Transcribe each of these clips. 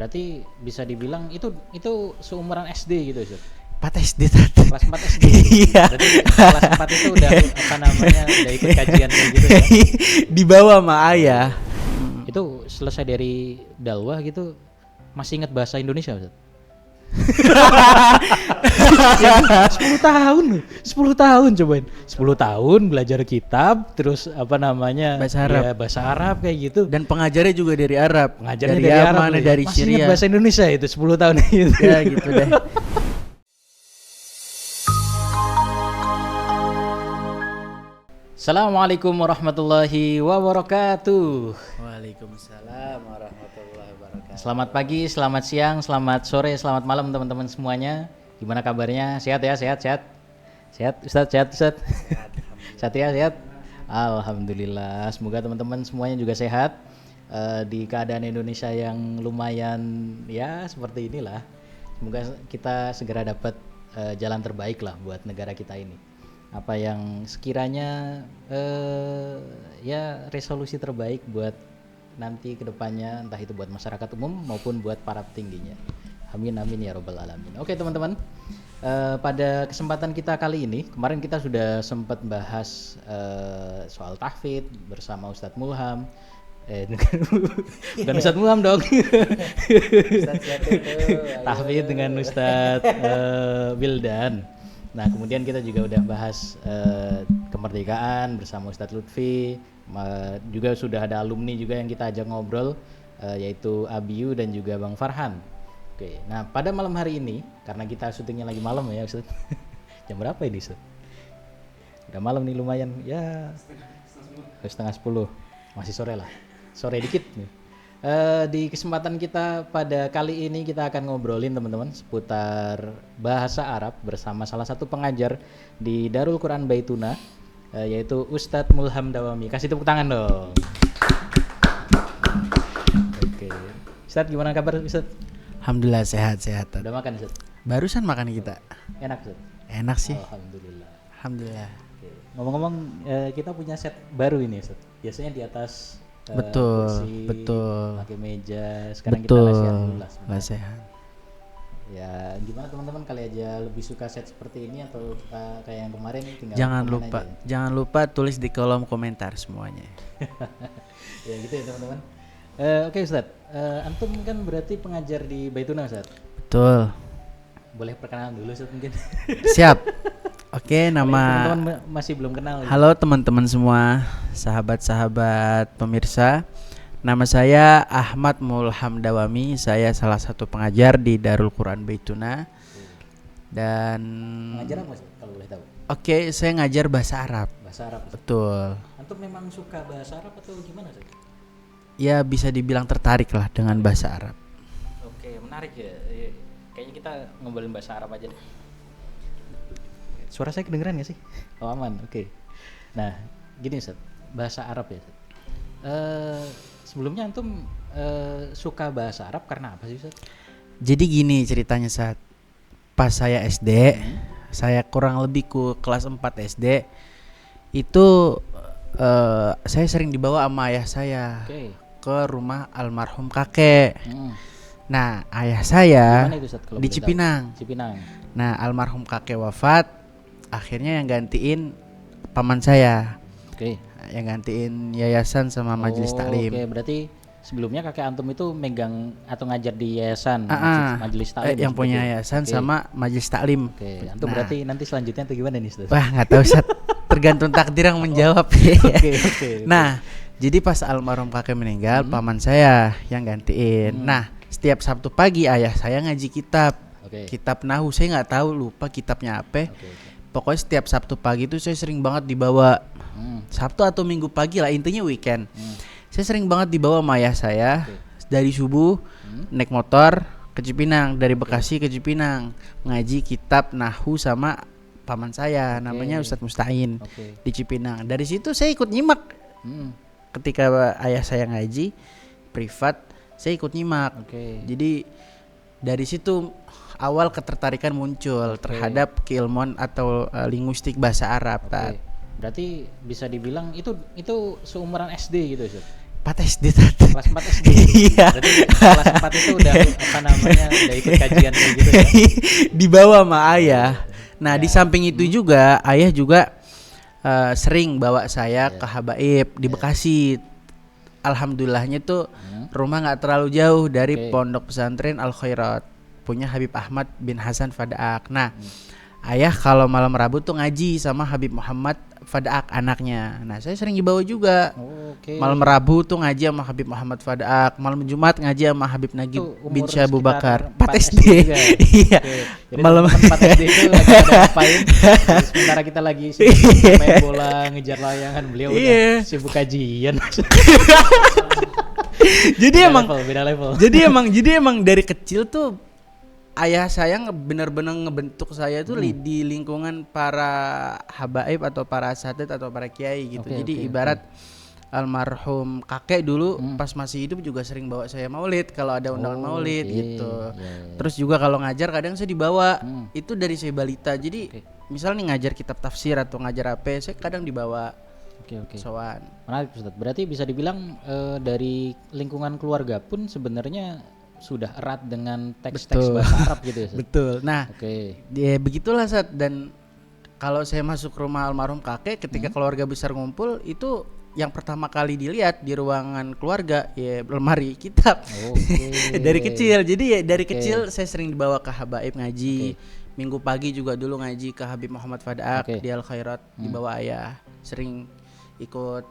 Berarti bisa dibilang itu seumuran SD gitu, Ustaz. 4 SD tadi. Kelas 4 SD. Iya. Berarti kelas 4 itu udah udah ikut kajian kayak gitu ya. Dibawa sama ayah. Itu selesai dari dakwah gitu masih ingat bahasa Indonesia, Ustaz? 10 tahun loh. 10 tahun cobain. 10 tahun belajar kitab terus Bahasa Arab. Ya, bahasa Arab kayak gitu. Dan pengajarnya juga dari Arab. Pengajarnya dari dari Arab. Yaman, loh. dari Masih ingat Syria. bahasa Indonesia itu 10 tahun gitu. Ya gitu deh. Assalamualaikum warahmatullahi wabarakatuh. Waalaikumsalam warahmatullahi wabarakatuh. Selamat pagi, selamat siang, selamat sore, selamat malam teman-teman semuanya. Gimana kabarnya? Sehat ya? Sehat? Sehat Ustaz? Sehat Ustaz? Sehat ya? Sehat? Alhamdulillah. Semoga teman-teman semuanya juga sehat. Di keadaan Indonesia yang lumayan ya seperti inilah. Semoga kita segera dapat jalan terbaik lah buat negara kita ini. Apa yang sekiranya ya resolusi terbaik buat nanti kedepannya, entah itu buat masyarakat umum maupun buat para petingginya. Amin amin ya robbal alamin. Oke teman-teman, pada kesempatan kita kali ini, kemarin kita sudah sempat bahas soal tahfidz bersama Ustadz Mulham. Bukan Ustadz Mulham dong. Tahfidz dengan Ustadz Wildan. Nah kemudian kita juga udah bahas kemerdekaan bersama Ustadz Lutfi, juga sudah ada alumni juga yang kita ajak ngobrol, yaitu Abiyu dan juga Bang Farhan. Oke, nah pada malam hari ini karena kita syutingnya lagi malam ya Ustadz. Jam berapa ini Ustadz? Udah malam nih lumayan ya, 9:30, masih sore lah, sore dikit nih. Di kesempatan kita pada kali ini kita akan ngobrolin teman-teman seputar bahasa Arab bersama salah satu pengajar di Darul Quran Baituna, yaitu Ustadz Mulham Dawami. Kasih tepuk tangan dong. Oke, Ustadz gimana kabar Ustadz? Alhamdulillah sehat. Udah makan Ustadz? Barusan makan kita. Enak Ustadz? Enak sih. Alhamdulillah. Oke. Ngomong-ngomong kita punya set baru ini Ustadz. Biasanya di atas kursi, betul. pakai meja. Sekarang betul. kita latihan dulu lah. Latihan. Ya gimana teman-teman, kali aja lebih suka set seperti ini atau kayak yang kemarin tinggal Jangan lupa tulis di kolom komentar semuanya. Ya gitu ya teman-teman. Oke Ustadz, antum kan berarti pengajar di Baituna Ustadz? Betul. Boleh perkenalan dulu Ustadz mungkin? Siap. Oke, nama teman-teman masih belum kenal. Halo teman-teman semua, sahabat-sahabat pemirsa. Nama saya Ahmad Mulham Dawami. Saya salah satu pengajar di Darul Quran Baituna. Dan ngajar apa sih kalau boleh tahu? Oke, saya ngajar bahasa Arab. Bahasa Arab. Betul. Antum memang suka bahasa Arab atau gimana sih? Ya bisa dibilang tertarik lah dengan bahasa Arab. Oke, menarik ya. Kayaknya kita ngobrolin bahasa Arab aja deh. Suara saya kedengeran gak sih? Oh aman, oke. Nah gini Ustadz, bahasa Arab ya Ustadz. Sebelumnya antum suka bahasa Arab karena apa sih Ustadz? Jadi gini ceritanya saat pas saya SD, saya kurang lebih kelas 4 SD, itu saya sering dibawa sama ayah saya ke rumah almarhum kakek. Nah ayah saya itu, Ustadz, di Cipinang. Nah almarhum kakek wafat, akhirnya yang gantiin paman saya. Yang gantiin yayasan sama majelis taklim. Oke, berarti sebelumnya kakek antum itu megang atau ngajar di yayasan majelis taklim. Yang punya yayasan sama majelis taklim. Oke, antum berarti nanti selanjutnya tuh gimana nih Ustaz? Wah nggak tahu Ustaz, tergantung takdir yang menjawab. Oke. Nah jadi pas almarhum kakek meninggal, paman saya yang gantiin. Nah setiap Sabtu pagi ayah saya ngaji kitab. Kitab Nahu, saya nggak tahu, lupa kitabnya apa. Pokoknya setiap Sabtu pagi itu saya sering banget dibawa. Sabtu atau Minggu pagi lah, intinya weekend. Saya sering banget dibawa sama ayah saya dari subuh naik motor ke Cipinang, dari Bekasi ke Cipinang, ngaji kitab Nahu sama paman saya, namanya Ustadz Musta'in di Cipinang. Dari situ saya ikut nyimak. Ketika ayah saya ngaji privat, saya ikut nyimak. Jadi dari situ awal ketertarikan muncul terhadap keilmuan atau linguistik bahasa Arab. Berarti bisa dibilang itu seumuran SD gitu Ustaz? 4 SD tadi. Kelas 4 SD. Iya. Berarti kelas 4 itu udah udah ikut kajian kayak gitu ya. Dibawa sama ayah. Nah, Ya. di samping itu juga ayah juga sering bawa saya ke habaib di Bekasi. Alhamdulillahnya tuh rumah nggak terlalu jauh dari pondok pesantren Al Khairat punya Habib Ahmad bin Hasan Fadaak. Nah, ayah kalau malam Rabu tuh ngaji sama Habib Muhammad Fadaak anaknya. Nah, saya sering dibawa juga. Malam Rabu tuh ngaji sama Habib Muhammad Fadaak, malam Jumat ngaji sama Habib Nagib bin Syah Abu Bakar. 4 SD. Iya. Malam 4 SD itu lagi ada ngapain? Sementara kita lagi sibuk main bola, ngejar layangan, beliau udah sibuk kajian. Beda level. Jadi emang dari kecil tuh ayah saya benar-benar ngebentuk saya tuh di lingkungan para habaib atau para asatid atau para kiai gitu. Jadi ibarat almarhum kakek dulu pas masih hidup juga sering bawa saya maulid kalau ada undangan maulid gitu. Terus juga kalau ngajar kadang saya dibawa itu dari saya balita. Jadi misal nih ngajar kitab tafsir atau ngajar apa, saya kadang dibawa. Soan. Menarik Ustaz. Berarti bisa dibilang dari lingkungan keluarga pun sebenarnya sudah erat dengan teks-teks bahasa Arab gitu ya Ustaz? Betul. Nah, ya begitulah Ustaz. Dan kalau saya masuk rumah almarhum kakek ketika keluarga besar ngumpul itu yang pertama kali dilihat di ruangan keluarga ya lemari kitab. Dari kecil. Jadi ya dari kecil saya sering dibawa ke habaib ngaji. Minggu pagi juga dulu ngaji ke Habib Muhammad Fadaak di Al Khairat dibawa ayah. Sering ikut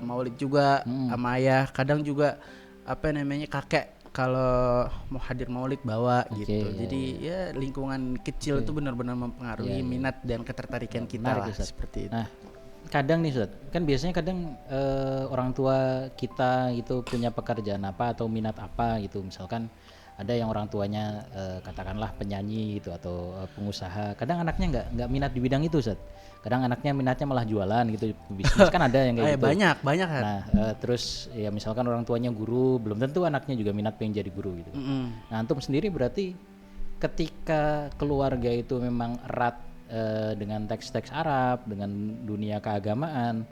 maulid juga sama ayah. Kadang juga kakek kalau mau hadir maulid bawa gitu. Jadi ya lingkungan kecil itu benar-benar mempengaruhi minat dan ketertarikan kita lah seperti itu. Nah, kadang nih Ustaz, kan biasanya kadang orang tua kita itu punya pekerjaan apa atau minat apa gitu. Misalkan ada yang orang tuanya katakanlah penyanyi gitu atau pengusaha. Kadang anaknya nggak minat di bidang itu Ustaz. Kadang anaknya minatnya malah jualan gitu, bisnis kan ada yang kayak gitu. Banyak kan. Nah, terus ya misalkan orang tuanya guru, belum tentu anaknya juga minat pengen jadi guru gitu. Nah, antum sendiri berarti ketika keluarga itu memang erat dengan teks-teks Arab, dengan dunia keagamaan,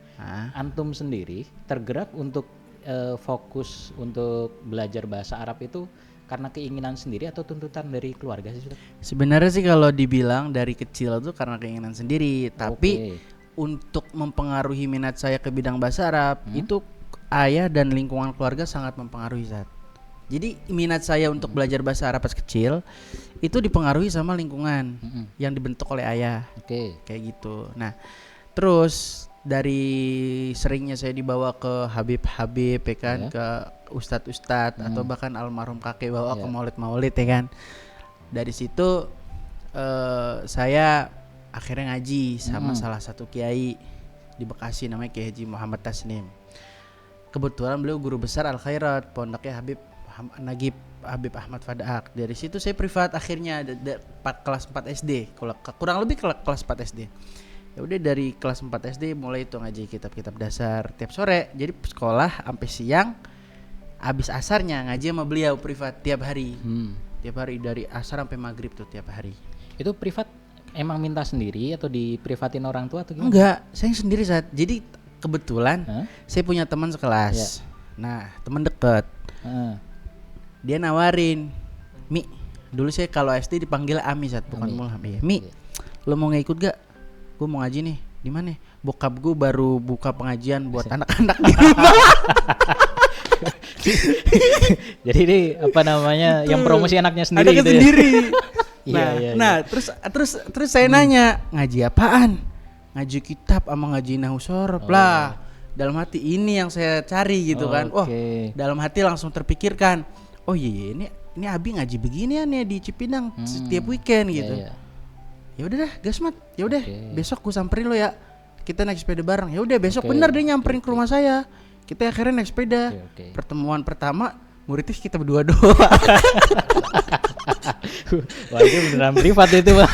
antum sendiri tergerak untuk fokus untuk belajar bahasa Arab itu karena keinginan sendiri atau tuntutan dari keluarga sih? Sebenarnya sih kalau dibilang dari kecil tuh karena keinginan sendiri, tapi untuk mempengaruhi minat saya ke bidang bahasa Arab itu ayah dan lingkungan keluarga sangat mempengaruhi Zat. Jadi minat saya untuk belajar bahasa Arab pas kecil itu dipengaruhi sama lingkungan yang dibentuk oleh ayah. Kayak gitu. Nah, terus dari seringnya saya dibawa ke Habib-habib ya kan, ke ustadz-ustadz atau bahkan almarhum kakek bawa ke maulid-maulid ya kan. Dari situ saya akhirnya ngaji sama salah satu kiai di Bekasi namanya Kiai Haji Muhammad Tasnim. Kebetulan beliau guru besar Al Khairat, pondoknya Habib Nagib Habib Ahmad Fadaak. Dari situ saya privat akhirnya kelas 4 SD, kurang lebih kelas 4 SD. Ya udah dari kelas 4 SD mulai itu ngaji kitab-kitab dasar tiap sore. Jadi sekolah sampai siang, habis asarnya ngaji sama beliau privat tiap hari. Tiap hari dari asar sampai maghrib tuh tiap hari. Itu privat emang minta sendiri atau diprivatin orang tua atau gimana? Enggak, saya sendiri Saat. Jadi kebetulan saya punya teman sekelas. Nah, teman deket. Dia nawarin, Mi, dulu saya kalau SD dipanggil Ami Saat, bukan Mulham. Ya, Mi, lo mau ngikut gak? Gue mau ngaji nih. Di mana? Bokap gue baru buka pengajian buat anak-anak di rumah. Jadi ini apa namanya yang promosi anaknya sendiri anaknya gitu sendiri. Ya? Nah, terus saya nanya, ngaji apaan? Ngaji kitab sama ngaji nahwu shorof lah. Dalam hati ini yang saya cari gitu kan. Oh, dalam hati langsung terpikirkan, oh iya ini Abi ngaji beginian ya di Cipinang setiap weekend gitu. Ya udah dah, gasmat. Ya udah, besok gue samperin lo ya. Kita naik sepeda bareng. Ya udah, besok bener dia nyamperin ke rumah saya. Kita akhirnya naik sepeda. Pertemuan pertama muridnya kita berdua doang. Wah, itu beneran privat itu, Pak.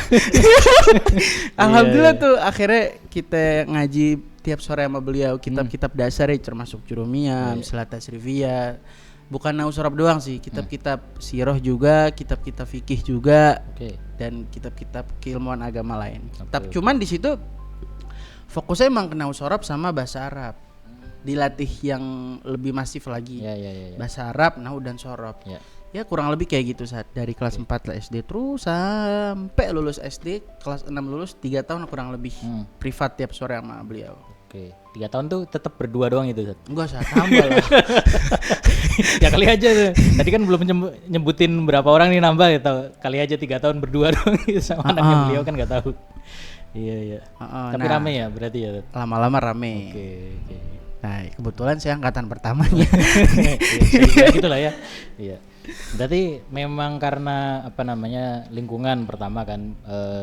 Alhamdulillah tuh akhirnya kita ngaji tiap sore sama beliau kitab-kitab dasar ya, termasuk Jurumiyah, Misalat Tasrifiyah. Bukan nahwu shorof doang sih, kitab-kitab sirah juga, kitab-kitab fikih juga, dan kitab-kitab keilmuan agama lain. Tapi cuman di situ fokusnya emang ke nahwu shorof sama bahasa Arab. dilatih yang lebih masif lagi. Ya. Bahasa Arab, nahwu dan shorof. Ya. Ya kurang lebih kayak gitu saat dari kelas 4 lah SD terus sampai lulus SD kelas 6 lulus 3 tahun kurang lebih privat tiap sore sama beliau. Oke, 3 tahun tuh tetap berdua doang itu, Sat? Enggak usah tambah lah. Ya kali aja tuh. Tadi kan belum nyebutin berapa orang nih nambah gitu. Kali aja 3 tahun berdua doang gitu sama anaknya beliau kan nggak tahu. Iya. Tapi rame ya berarti ya, Sat? Lama-lama rame. Oke. Nah, kebetulan saya angkatan pertamanya. Ya, gitulah ya. Iya. Berarti memang karena lingkungan pertama kan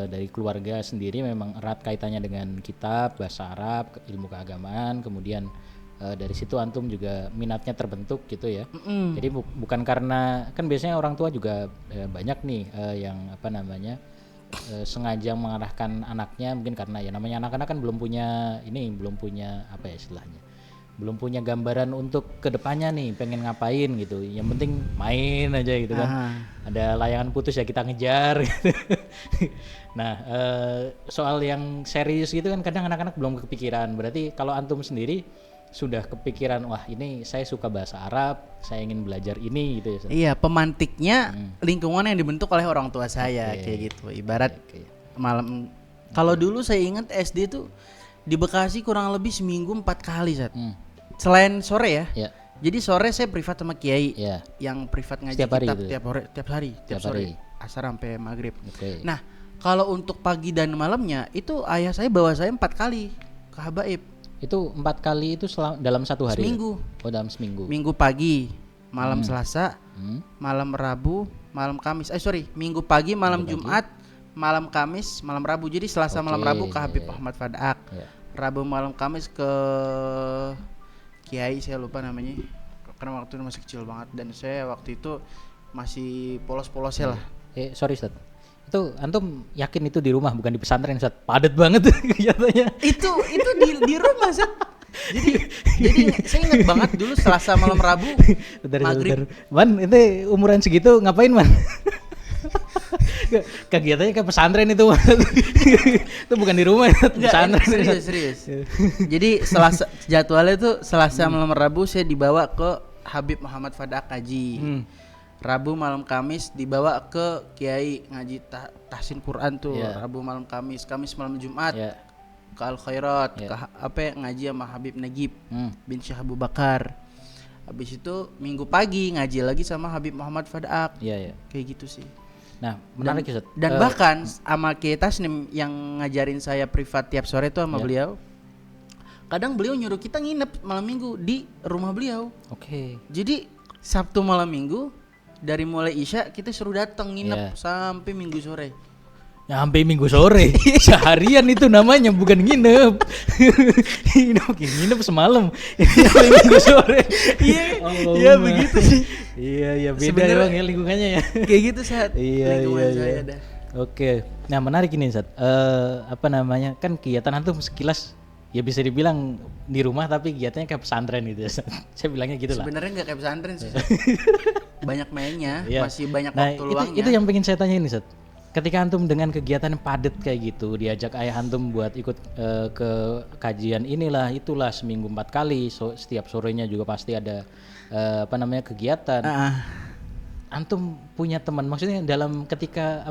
dari keluarga sendiri memang erat kaitannya dengan kitab, bahasa Arab, ilmu keagamaan, kemudian dari situ antum juga minatnya terbentuk gitu ya. Jadi bukan karena kan biasanya orang tua juga banyak nih yang sengaja mengarahkan anaknya mungkin karena ya namanya anak-anak kan belum punya apa ya istilahnya. Belum punya gambaran untuk kedepannya nih pengen ngapain gitu, yang penting main aja gitu kan. Ada layangan putus ya kita ngejar gitu. Nah soal yang serius gitu kan kadang anak-anak belum kepikiran. Berarti kalau antum sendiri sudah kepikiran, wah ini saya suka bahasa Arab, saya ingin belajar ini gitu ya. Iya, pemantiknya lingkungan yang dibentuk oleh orang tua saya kayak gitu. Ibarat malam kalau dulu saya ingat SD tuh di Bekasi kurang lebih seminggu 4 kali Sat. Selain sore ya. Jadi sore saya privat sama kiai yang privat ngaji setiap kitab hari tiap sore asar sampai maghrib. Nah kalau untuk pagi dan malamnya itu ayah saya bawa saya 4 kali ke habaib. Itu 4 kali itu dalam satu hari? Seminggu. Oh dalam seminggu. Minggu pagi, malam Selasa, malam Rabu, malam Kamis. Minggu pagi, malam Jumat, malam Kamis, malam Rabu. Jadi Selasa malam Rabu ke Habib Muhammad Fadak. Rabu malam Kamis ke Kiai saya lupa namanya. Karena waktu itu masih kecil banget dan saya waktu itu masih polos-polosnya lah. Sorry Ustaz. Itu antum yakin itu di rumah bukan di pesantren Ustaz? Padat banget katanya. Itu di rumah Ustaz. Jadi saya ingat banget dulu Selasa malam Rabu maghrib. Man, itu umuran segitu ngapain man? Kegiatannya kayak pesantren itu. Itu bukan di rumah, pesantren. Serius. Jadi jadwalnya itu Selasa malam Rabu saya dibawa ke Habib Muhammad Fadak ngaji. Rabu malam Kamis dibawa ke Kiai ngaji tahsin Quran tuh. Rabu malam Kamis malam Jumat ke Al Khairat, ke ngaji sama Habib Nagib bin Syekh Abu Bakar. Habis itu Minggu pagi ngaji lagi sama Habib Muhammad Fadak. Kayak gitu sih. Nah, menarik Ustaz. Dan bahkan sama Kiai Tasnim yang ngajarin saya privat tiap sore itu sama beliau. Kadang beliau nyuruh kita nginep malam Minggu di rumah beliau. Jadi Sabtu malam Minggu dari mulai Isya kita suruh datang nginep sampai Minggu sore. Ya sampai Minggu sore. Seharian itu namanya bukan nginep. Nginep semalam. Sampai Minggu sore. Iya begitu sih. Iya beda doang ya lingkungannya ya. Kayak gitu Sat. Iya. Oke. Nah, menarik ini Sat. Kan kegiatan antum sekilas ya bisa dibilang di rumah tapi kegiatannya kayak pesantren gitu ya. Saya bilangnya gitu lah. Sebenarnya enggak kayak pesantren sih. Banyak mainnya, masih banyak waktu luangnya. Itu yang pengen saya tanya ini Sat. Ketika antum dengan kegiatan padat kayak gitu, diajak ayah antum buat ikut ke kajian inilah itulah seminggu 4 kali, setiap sorenya juga pasti ada kegiatan. Antum punya teman, maksudnya dalam ketika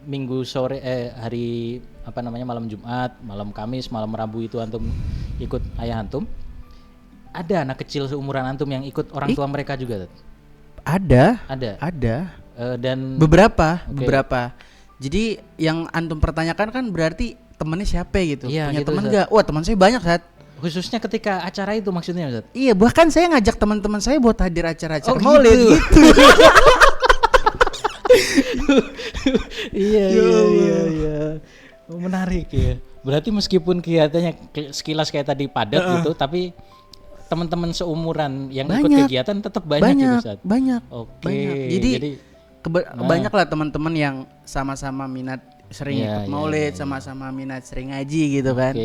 minggu sore hari malam Jumat, malam Kamis, malam Rabu itu antum ikut ayah antum, ada anak kecil seumuran antum yang ikut orang tua mereka juga? Ada. Dan beberapa. Jadi yang antum pertanyakan kan berarti temennya siapa gitu? Punya teman enggak? Wah, teman saya banyak Sat. Khususnya ketika acara itu maksudnya Ustaz? Iya, bahkan saya ngajak teman-teman saya buat hadir acara-acara maulid gitu. Iya. Menarik ya. Berarti meskipun kelihatannya sekilas kayak tadi padat gitu, tapi teman-teman seumuran yang ikut kegiatan tetap banyak gitu Ustaz. Banyak. Jadi banyak lah teman-teman yang sama-sama minat sering ikut maulid, sama-sama minat sering ngaji gitu kan.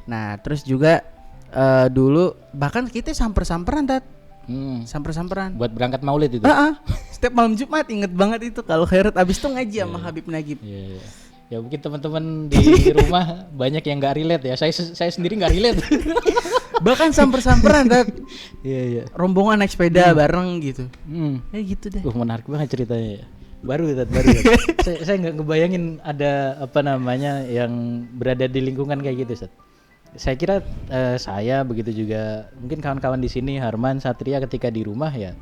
Nah, terus juga dulu bahkan kita samper-samperan samper-samperan buat berangkat maulid itu. Setiap malam Jumat inget banget itu kalau khairat abis itu ngaji sama Habib Nagib. Ya mungkin teman-teman di rumah banyak yang nggak relate ya. Saya sendiri nggak relate. Bahkan samper-samperan Tat. Iya. Rombongan naik sepeda bareng gitu. Gitu deh. Menarik banget ceritanya ya. Baru. Saya nggak ngebayangin ada apa namanya yang berada di lingkungan kayak gitu, Sat. Saya kira saya begitu juga mungkin kawan-kawan di sini Harman, Satria ketika di rumah ya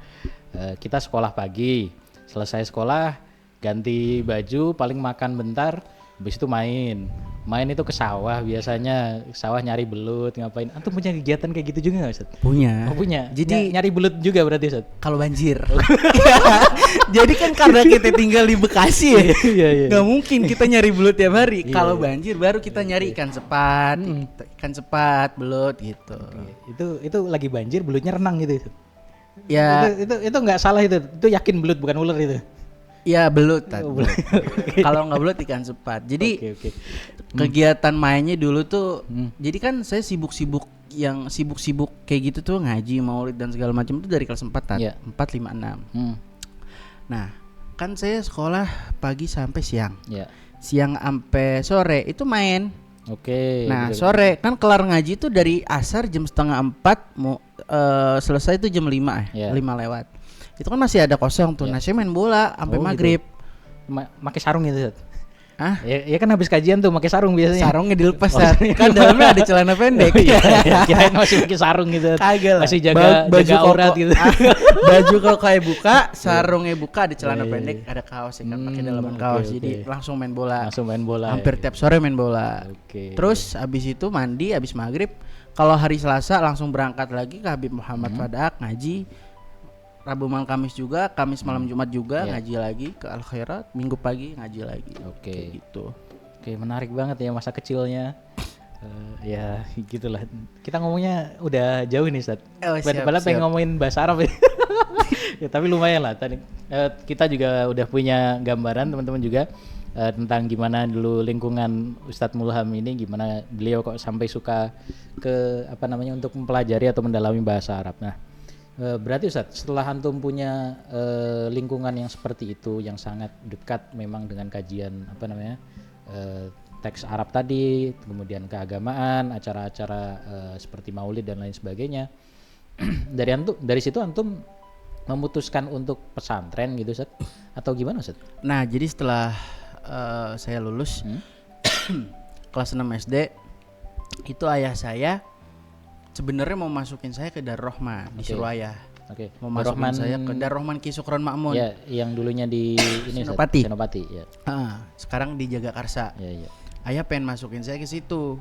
kita sekolah pagi, selesai sekolah ganti baju, paling makan bentar, habis itu main itu ke sawah, biasanya sawah nyari belut, ngapain. Antum punya kegiatan kayak gitu juga nggak, Ustaz? Punya. Oh, punya. Jadi nyari belut juga berarti, Ustaz? Kalau banjir. Jadi kan karena kita tinggal di Bekasi ya, iya. nggak mungkin kita nyari belut tiap hari. Kalau banjir baru kita nyari ikan sepat, belut gitu. Itu lagi banjir, belutnya renang gitu. Ya. Itu nggak salah itu yakin belut bukan ular itu. Ya belut. Kalau nggak belut ikan sepat. Jadi kegiatan mainnya dulu tuh. Jadi kan saya sibuk kayak gitu tuh ngaji, maulid dan segala macam itu dari kelas 4 Tat. 4, 5, 6. Nah kan saya sekolah pagi sampai siang. Siang sampai sore itu main. Nah betul. Sore kan kelar ngaji itu dari asar jam 3:30 mau selesai itu jam 5 5 lewat. Itu kan masih ada kosong tuh. Nah saya main bola sampai maghrib. Pakai sarung gitu. Ya kan habis kajian tuh pakai sarung biasanya. Sarungnya dilepas kan dalamnya ada celana pendek. Kirain masih pakai sarung gitu. Kagak lah. Masih jaga aurat gitu. Baju kalau kayak buka, sarungnya buka, ada celana pendek, ada kaos kan pakai dalaman kaos. Jadi langsung main bola. Hampir tiap sore main bola. Terus habis itu mandi, habis maghrib. Kalau hari Selasa langsung berangkat lagi ke Habib Muhammad Fadak ngaji. Rabu malam Kamis juga, Kamis malam Jumat juga ngaji lagi ke Al Khairat, Minggu pagi ngaji lagi. Gitu. Menarik banget ya masa kecilnya. Ya gitulah. Kita ngomongnya udah jauh nih, Ustaz. Padahal pengen ngomongin bahasa Arab ya. Tapi lumayan lah tadi. Kita juga udah punya gambaran teman-teman juga tentang gimana dulu lingkungan Ustadz Mulham ini, gimana beliau kok sampai suka ke untuk mempelajari atau mendalami bahasa Arab. Nah, berarti Ustadz, setelah antum punya lingkungan yang seperti itu, yang sangat dekat memang dengan kajian teks Arab tadi, kemudian keagamaan, acara-acara seperti maulid dan lain sebagainya, dari situ antum memutuskan untuk pesantren gitu, Ustadz, atau gimana, Ustadz? Nah, jadi setelah saya lulus kelas 6 SD, itu ayah saya sebenarnya mau masukin saya ke Darul Rahman di Surabaya. Mau masukin saya ke Darul Rahman Ki Sukron Makmun. Ya, yang dulunya di ini Senopati ya. Sekarang di Jagakarsa. Ya. Ayah pengen masukin saya ke situ.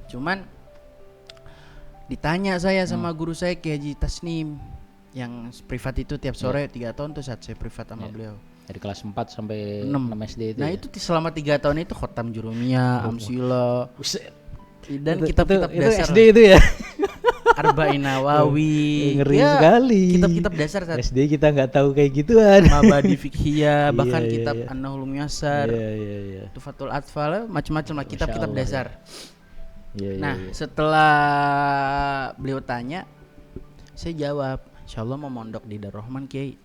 Cuman ditanya saya sama guru saya Ki Haji Tasnim yang privat itu tiap sore 3 tahun tuh saat saya privat sama beliau. Dari kelas 4 sampai 6 SD itu. Nah, itu selama 3 tahun itu khotam Jurumiyah, Amsila. Dan kitab-kitab dasar. Itu SD itu ya. Arba'in Nawawi. Ngeri sekali. Kitab-kitab dasar saat SD kita nggak tahu kayak gituan. Mabadi Fiqhiyah, bahkan kitab An-Nahul Muyassar. Tufatul Atfal, macam-macam lah kitab-kitab dasar. Nah, setelah beliau tanya, saya jawab, insyaallah mau mondok di Darul Rahman, Kiai.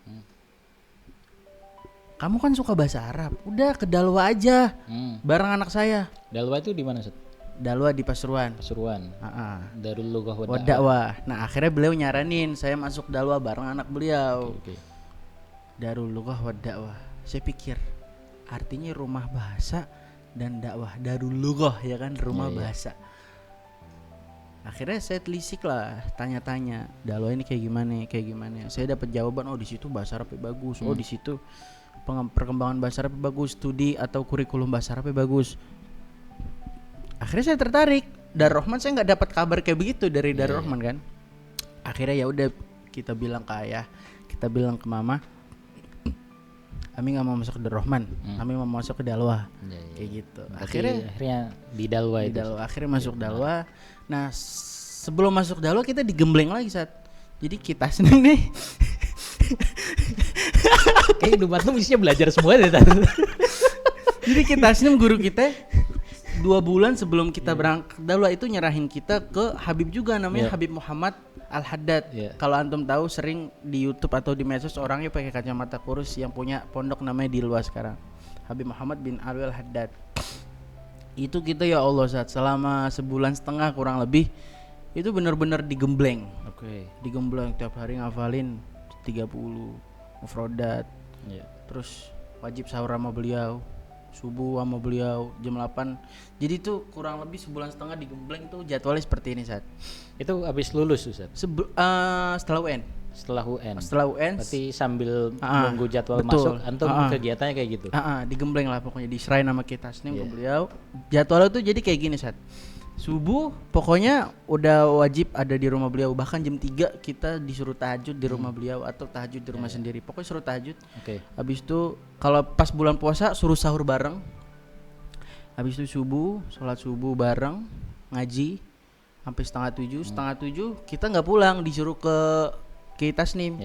Kamu kan suka bahasa Arab, udah ke Dalwa aja, bareng anak saya. Dalwa itu di mana, Ustaz? Dalwa di Pasuruan. Darul Lughah wa Dakwah. Nah, akhirnya beliau nyaranin saya masuk Dalwa bareng anak beliau. Darul Lughah wa Dakwah. Saya pikir artinya rumah bahasa dan dakwah. Darul Lughah ya kan, rumah bahasa. Akhirnya saya telisik lah, tanya-tanya, Dalwa ini kayak gimana. Saya dapat jawaban, oh di situ bahasa Arabnya bagus. Oh di situ perkembangan bahasa Arab bagus, studi atau kurikulum bahasa Arab bagus. Akhirnya saya tertarik. Darul Rahman saya nggak dapat kabar kayak begitu dari Darul Rahman kan. Akhirnya ya udah kita bilang ke ayah, kita bilang ke mama, kami nggak mau masuk ke Darul Rahman, kami mau masuk ke Dalwa, kayak gitu. Akhirnya di Dalwa itu. Akhirnya masuk Dalwa. Nah sebelum masuk Dalwa kita digembleng lagi saat. Jadi kita seneng nih. Kayak hidup tuh isinya belajar semua deh. Jadi kita seneng guru kita 2 bulan sebelum kita berangkat Dalwa itu nyerahin kita ke Habib juga namanya Habib Muhammad Al-Haddad. Kalau antum tahu sering di YouTube atau di medsos orangnya pakai kacamata kurus yang punya pondok namanya Dilwa sekarang. Habib Muhammad bin Alwi Al-Haddad. Itu kita ya Allah saat selama sebulan setengah kurang lebih Itu benar-benar digembleng. Oke. Digembleng tiap hari ngafalin 30 mufrodat. Iya. Terus wajib sahur sama beliau, subuh sama beliau jam 8. Jadi tuh kurang lebih sebulan setengah digembleng tuh jadwalnya seperti ini saat. Itu habis lulus Ustaz? Setelah UN. Setelah UN. Setelah UN. Berarti sambil nunggu jadwal betul. masuk antum kegiatannya kayak gitu. Digembleng lah pokoknya, diserahin sama kita Tasnim ke beliau. Jadwalnya tuh jadi kayak gini saat. Subuh pokoknya udah wajib ada di rumah beliau, bahkan jam 3 kita disuruh tahajud di rumah beliau atau tahajud di rumah sendiri. Pokoknya suruh tahajud. Habis itu kalau pas bulan puasa suruh sahur bareng. Habis itu subuh, sholat subuh bareng, ngaji sampai setengah 7. Setengah 7 kita nggak pulang, disuruh ke Tasnim.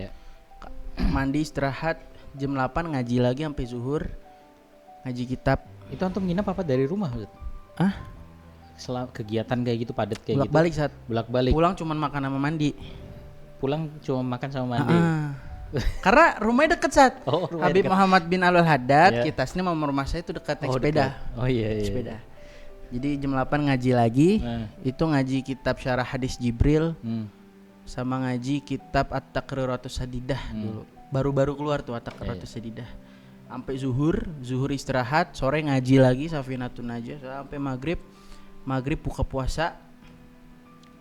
Mandi istirahat jam 8 ngaji lagi sampai zuhur. Ngaji kitab. Itu antum nginep apa dari rumah Ustaz? Kegiatan kayak gitu padat kayak Bolak-balik gitu. saat. Bolak-balik. Pulang cuman makan sama mandi. Pulang cuma makan sama mandi. Karena rumahnya deket saat. Habib deket. Muhammad bin Alul Haddad, kita sini sama rumah saya itu dekat naik sepeda. Iya. Sepeda. Jadi jam 8 ngaji lagi. Itu ngaji kitab Syarah Hadis Jibril. Sama ngaji kitab At-Taqriratus Sadidah dulu. Baru-baru keluar tuh At-Taqriratus Sadidah. Sampai zuhur istirahat, sore ngaji lagi Safinatun Najah sampai maghrib buka puasa.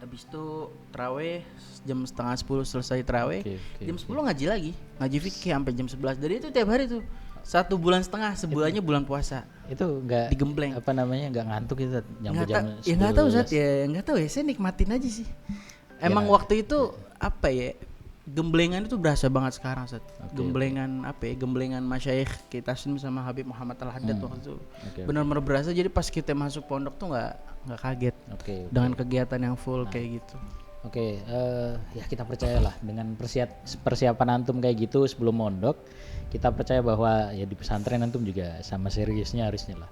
Habis itu tarawih jam setengah 10 selesai tarawih. Jam 10 ngaji lagi, ngaji fikih sampai jam 11. Dari itu tiap hari tuh 1 bulan setengah, sebulannya bulan puasa. Itu enggak digembleng. Apa namanya? Enggak ngantuk gitu jam ya enggak tahu Zat, ya enggak tahu ya, saya nikmatin aja sih. Emang waktu itu apa ya? Gemblengan itu berasa banget sekarang Zat. Gemblengan apa ya? Gemblengan masyayikh kita sama Habib Muhammad Al-Haddad waktu itu. Benar-benar berasa, jadi pas kita masuk pondok tuh enggak kaget. Dengan kegiatan yang full kayak gitu. Ya kita percayalah dengan persiapan antum kayak gitu sebelum mondok, kita percaya bahwa ya di pesantren antum juga sama seriusnya harusnya lah.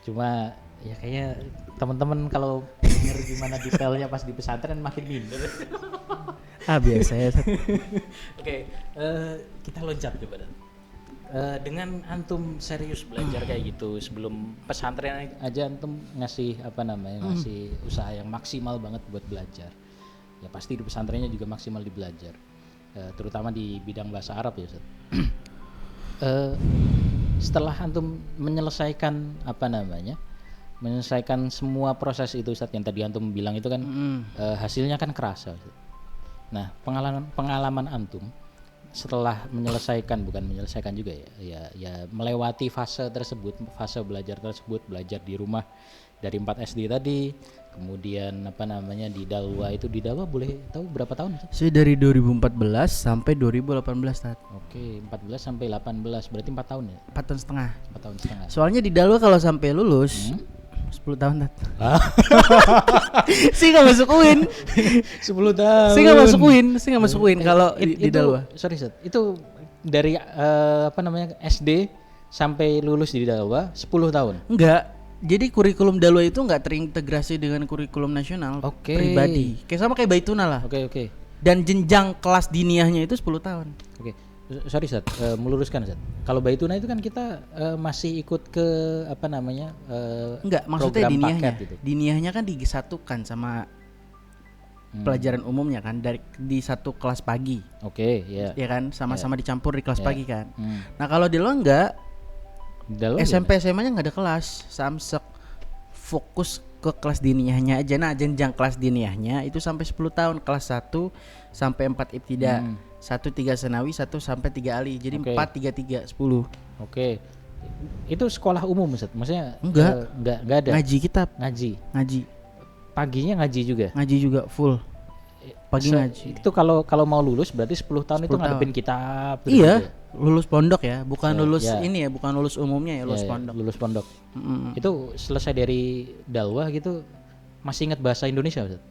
Cuma ya kayaknya teman-teman kalau denger gimana detailnya pas di pesantren makin minder. Biasa ya. Kita loncat coba dan. Dengan antum serius belajar kayak gitu sebelum pesantren aja antum ngasih ngasih usaha yang maksimal banget buat belajar. Ya pasti di pesantrennya juga maksimal di belajar, terutama di bidang bahasa Arab ya Ustaz. Setelah antum menyelesaikan semua proses itu Ustaz, yang tadi antum bilang itu kan hasilnya kan kerasa Ustaz. Nah pengalaman antum setelah bukan menyelesaikan juga ya melewati fase tersebut, fase belajar tersebut, belajar di rumah dari 4 SD tadi, kemudian di Dalwa boleh tahu berapa tahun? Saya dari 2014 sampai 2018 Tat. 14 sampai 18 berarti 4 tahun ya? 4 tahun setengah. Soalnya di Dalwa kalau sampai lulus 10 tahun Tat. Saya nggak masuk UIN. 10 tahun. Saya nggak masuk UIN kalau di Dalwa. Sorry Tat. Itu dari SD sampai lulus di Dalwa 10 tahun. Enggak. Jadi kurikulum Dalwa itu nggak terintegrasi dengan kurikulum nasional pribadi. Kayak Baituna lah. Dan jenjang kelas diniahnya itu 10 tahun. Sorry Zat, meluruskan Zat. Kalau Baituna itu kan kita masih ikut ke enggak, maksudnya diniahnya. Gitu. Diniahnya kan disatukan sama pelajaran umumnya kan di satu kelas pagi. Ya kan, sama-sama dicampur di kelas pagi kan. Nah, kalau di lo enggak, SMP SMA-nya nggak ada kelas, samsek, fokus ke kelas diniyahnya aja. Nah, jenjang kelas diniyahnya itu sampai 10 tahun, kelas 1 sampai 4 ibtida, 1 3 sanawi, 1 sampai 3 ali. Jadi 4 3 3 10. Itu sekolah umum Ustaz? Maksudnya enggak ada. Ngaji kitab. Ngaji. Paginya ngaji juga. Ngaji juga full. Pagi ngaji. Itu kalau mau lulus berarti 10 tahun 10 itu ngadepin kitab. Iya. Lulus pondok ya, bukan lulus ini ya, bukan lulus umumnya ya, lulus pondok. Lulus pondok. Itu selesai dari Dalwa gitu, masih ingat bahasa Indonesia Ustaz?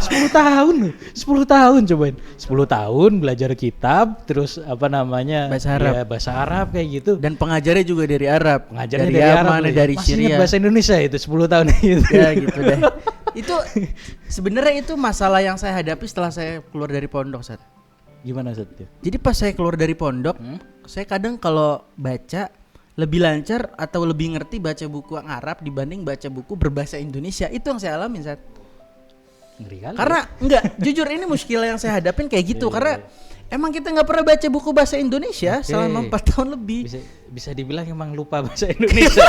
10 tahun cobain. 10 tahun belajar kitab, terus bahasa Arab kayak gitu. Dan pengajarnya juga dari Arab. Pengajarnya dari Arab, dari Syria. Masih ingat bahasa Indonesia itu 10 tahun gitu. Ya gitu deh. Itu sebenarnya itu masalah yang saya hadapi setelah saya keluar dari pondok Sat. Gimana Sat? Jadi pas saya keluar dari pondok, saya kadang kalau baca lebih lancar atau lebih ngerti baca buku yang Arab dibanding baca buku berbahasa Indonesia. Itu yang saya alamin saat. Karena enggak, jujur ini muskilah yang saya hadapin kayak gitu. Karena emang kita nggak pernah baca buku bahasa Indonesia selama 4 tahun lebih. Bisa dibilang emang lupa bahasa Indonesia.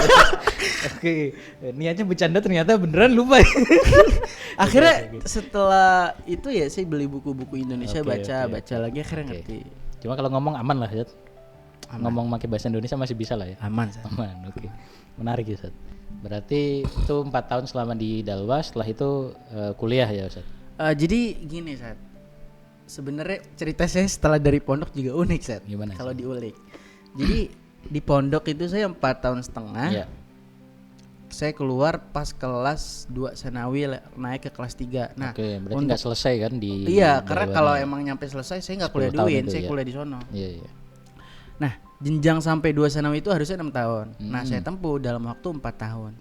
Oke, niatnya bercanda ternyata beneran lupa. Akhirnya setelah itu ya saya beli buku-buku Indonesia, baca lagi akhirnya ngerti. Cuma kalau ngomong aman lah ya. Ngomong pakai bahasa Indonesia masih bisa lah ya. Aman. Oke. Menarik ya Ustaz. Berarti itu 4 tahun selama di Dalwa, setelah itu kuliah ya Ustaz. Jadi gini Ustaz. Sebenarnya cerita saya setelah dari pondok juga unik Ustaz. Gimana? Kalau diulik. Jadi di pondok itu saya 4 tahun setengah. Iya. Saya keluar pas kelas 2 Sanawi naik ke kelas 3. Nah, berarti enggak selesai kan di Iya, karena kalau emang nyampe selesai saya enggak kuliah di UIN, saya kuliah di sono. Iya. Nah, jenjang sampai 2 Sanawi itu harusnya 6 tahun. Nah, saya tempuh dalam waktu 4 tahun.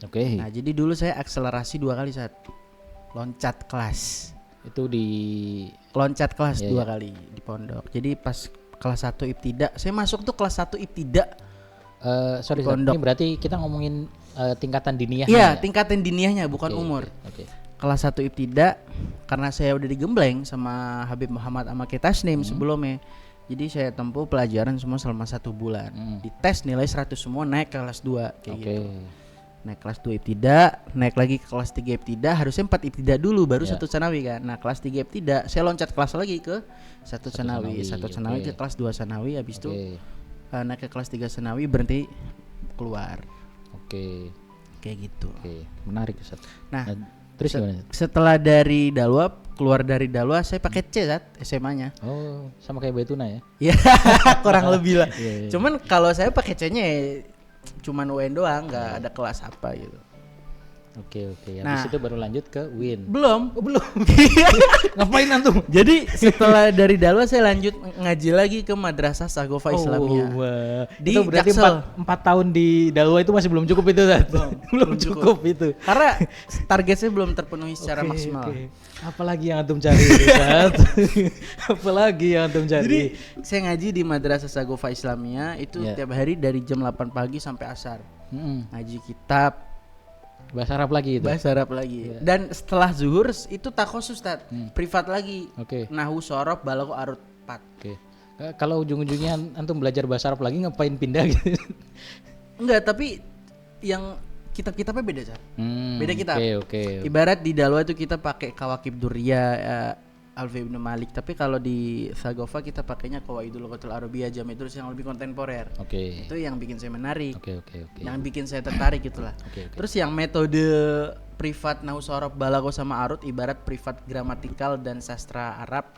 Oke. Nah, jadi dulu saya akselerasi 2 kali saat loncat kelas. Itu di loncat kelas 2 kali di pondok. Jadi pas kelas 1 ibtidak, saya masuk tuh kelas 1 ibtidak. Sorry, ini berarti kita ngomongin tingkatan diniyahnya. Iya, tingkatan diniyahnya bukan umur. Oke. Kelas 1 ibtidak karena saya udah digembleng sama Habib Muhammad Amaki Tasnim sebelumnya. Jadi saya tempuh pelajaran semua selama 1 bulan. Di tes nilai 100 semua, naik ke kelas 2 kayak gitu. Naik kelas 2 ibtidak, naik lagi ke kelas 3 ibtidak, harusnya 4 ibtidak dulu baru 1 Sanawi kan. Nah, kelas 3 ibtidak saya loncat kelas lagi ke 1 Sanawi. 1 Sanawi ke kelas 2 Sanawi, habis itu naik ke kelas 3 Sanawi, berhenti keluar. Oke. Kayak gitu. Oke, menarik Ustaz. Nah, terus gimana? Setelah dari Dalwa, keluar dari Dalwa saya pakai C SMA-nya. Oh, sama kayak Baituna ya? Iya, kurang lebih lah. Cuman kalau saya pakai C-nya cuman UN doang, nggak ada kelas apa gitu. Oke. Habis itu baru lanjut ke UIN. Belum. Ngapain antum? Jadi setelah dari Dalwa saya lanjut ngaji lagi ke Madrasah Sagofa Islamia. Di itu berarti 4 tahun di Dalwa itu masih belum cukup itu kan? Belum cukup itu. Karena target saya belum terpenuhi secara maksimal. Apalagi yang antum cari Apalagi yang antum cari? Jadi saya ngaji di Madrasah Sagofa Islamia itu tiap hari dari jam 8 pagi sampai asar. Ngaji kitab Bahasa Arab lagi itu? Bahasa Arab lagi. Dan setelah zuhur itu takhosus privat lagi. Nahwu, shorof, balaghah, arut, 4. Kalau ujung-ujungnya antum belajar bahasa Arab lagi ngapain pindah gitu? Enggak, tapi yang kitab-kitabnya beda beda kitab. Oke. Ibarat di Dalwa itu kita pakai Kawakib Durriyah, Alfi ibn Malik, tapi kalau di Sagofa kita pakainya Qawaidul Lughatil Arabiyyah Jam'idurus yang lebih kontemporer. Itu yang bikin saya menarik. Yang bikin saya tertarik itulah. Terus yang metode privat nahwu, shorof, balaghah sama arut ibarat privat gramatikal dan sastra Arab.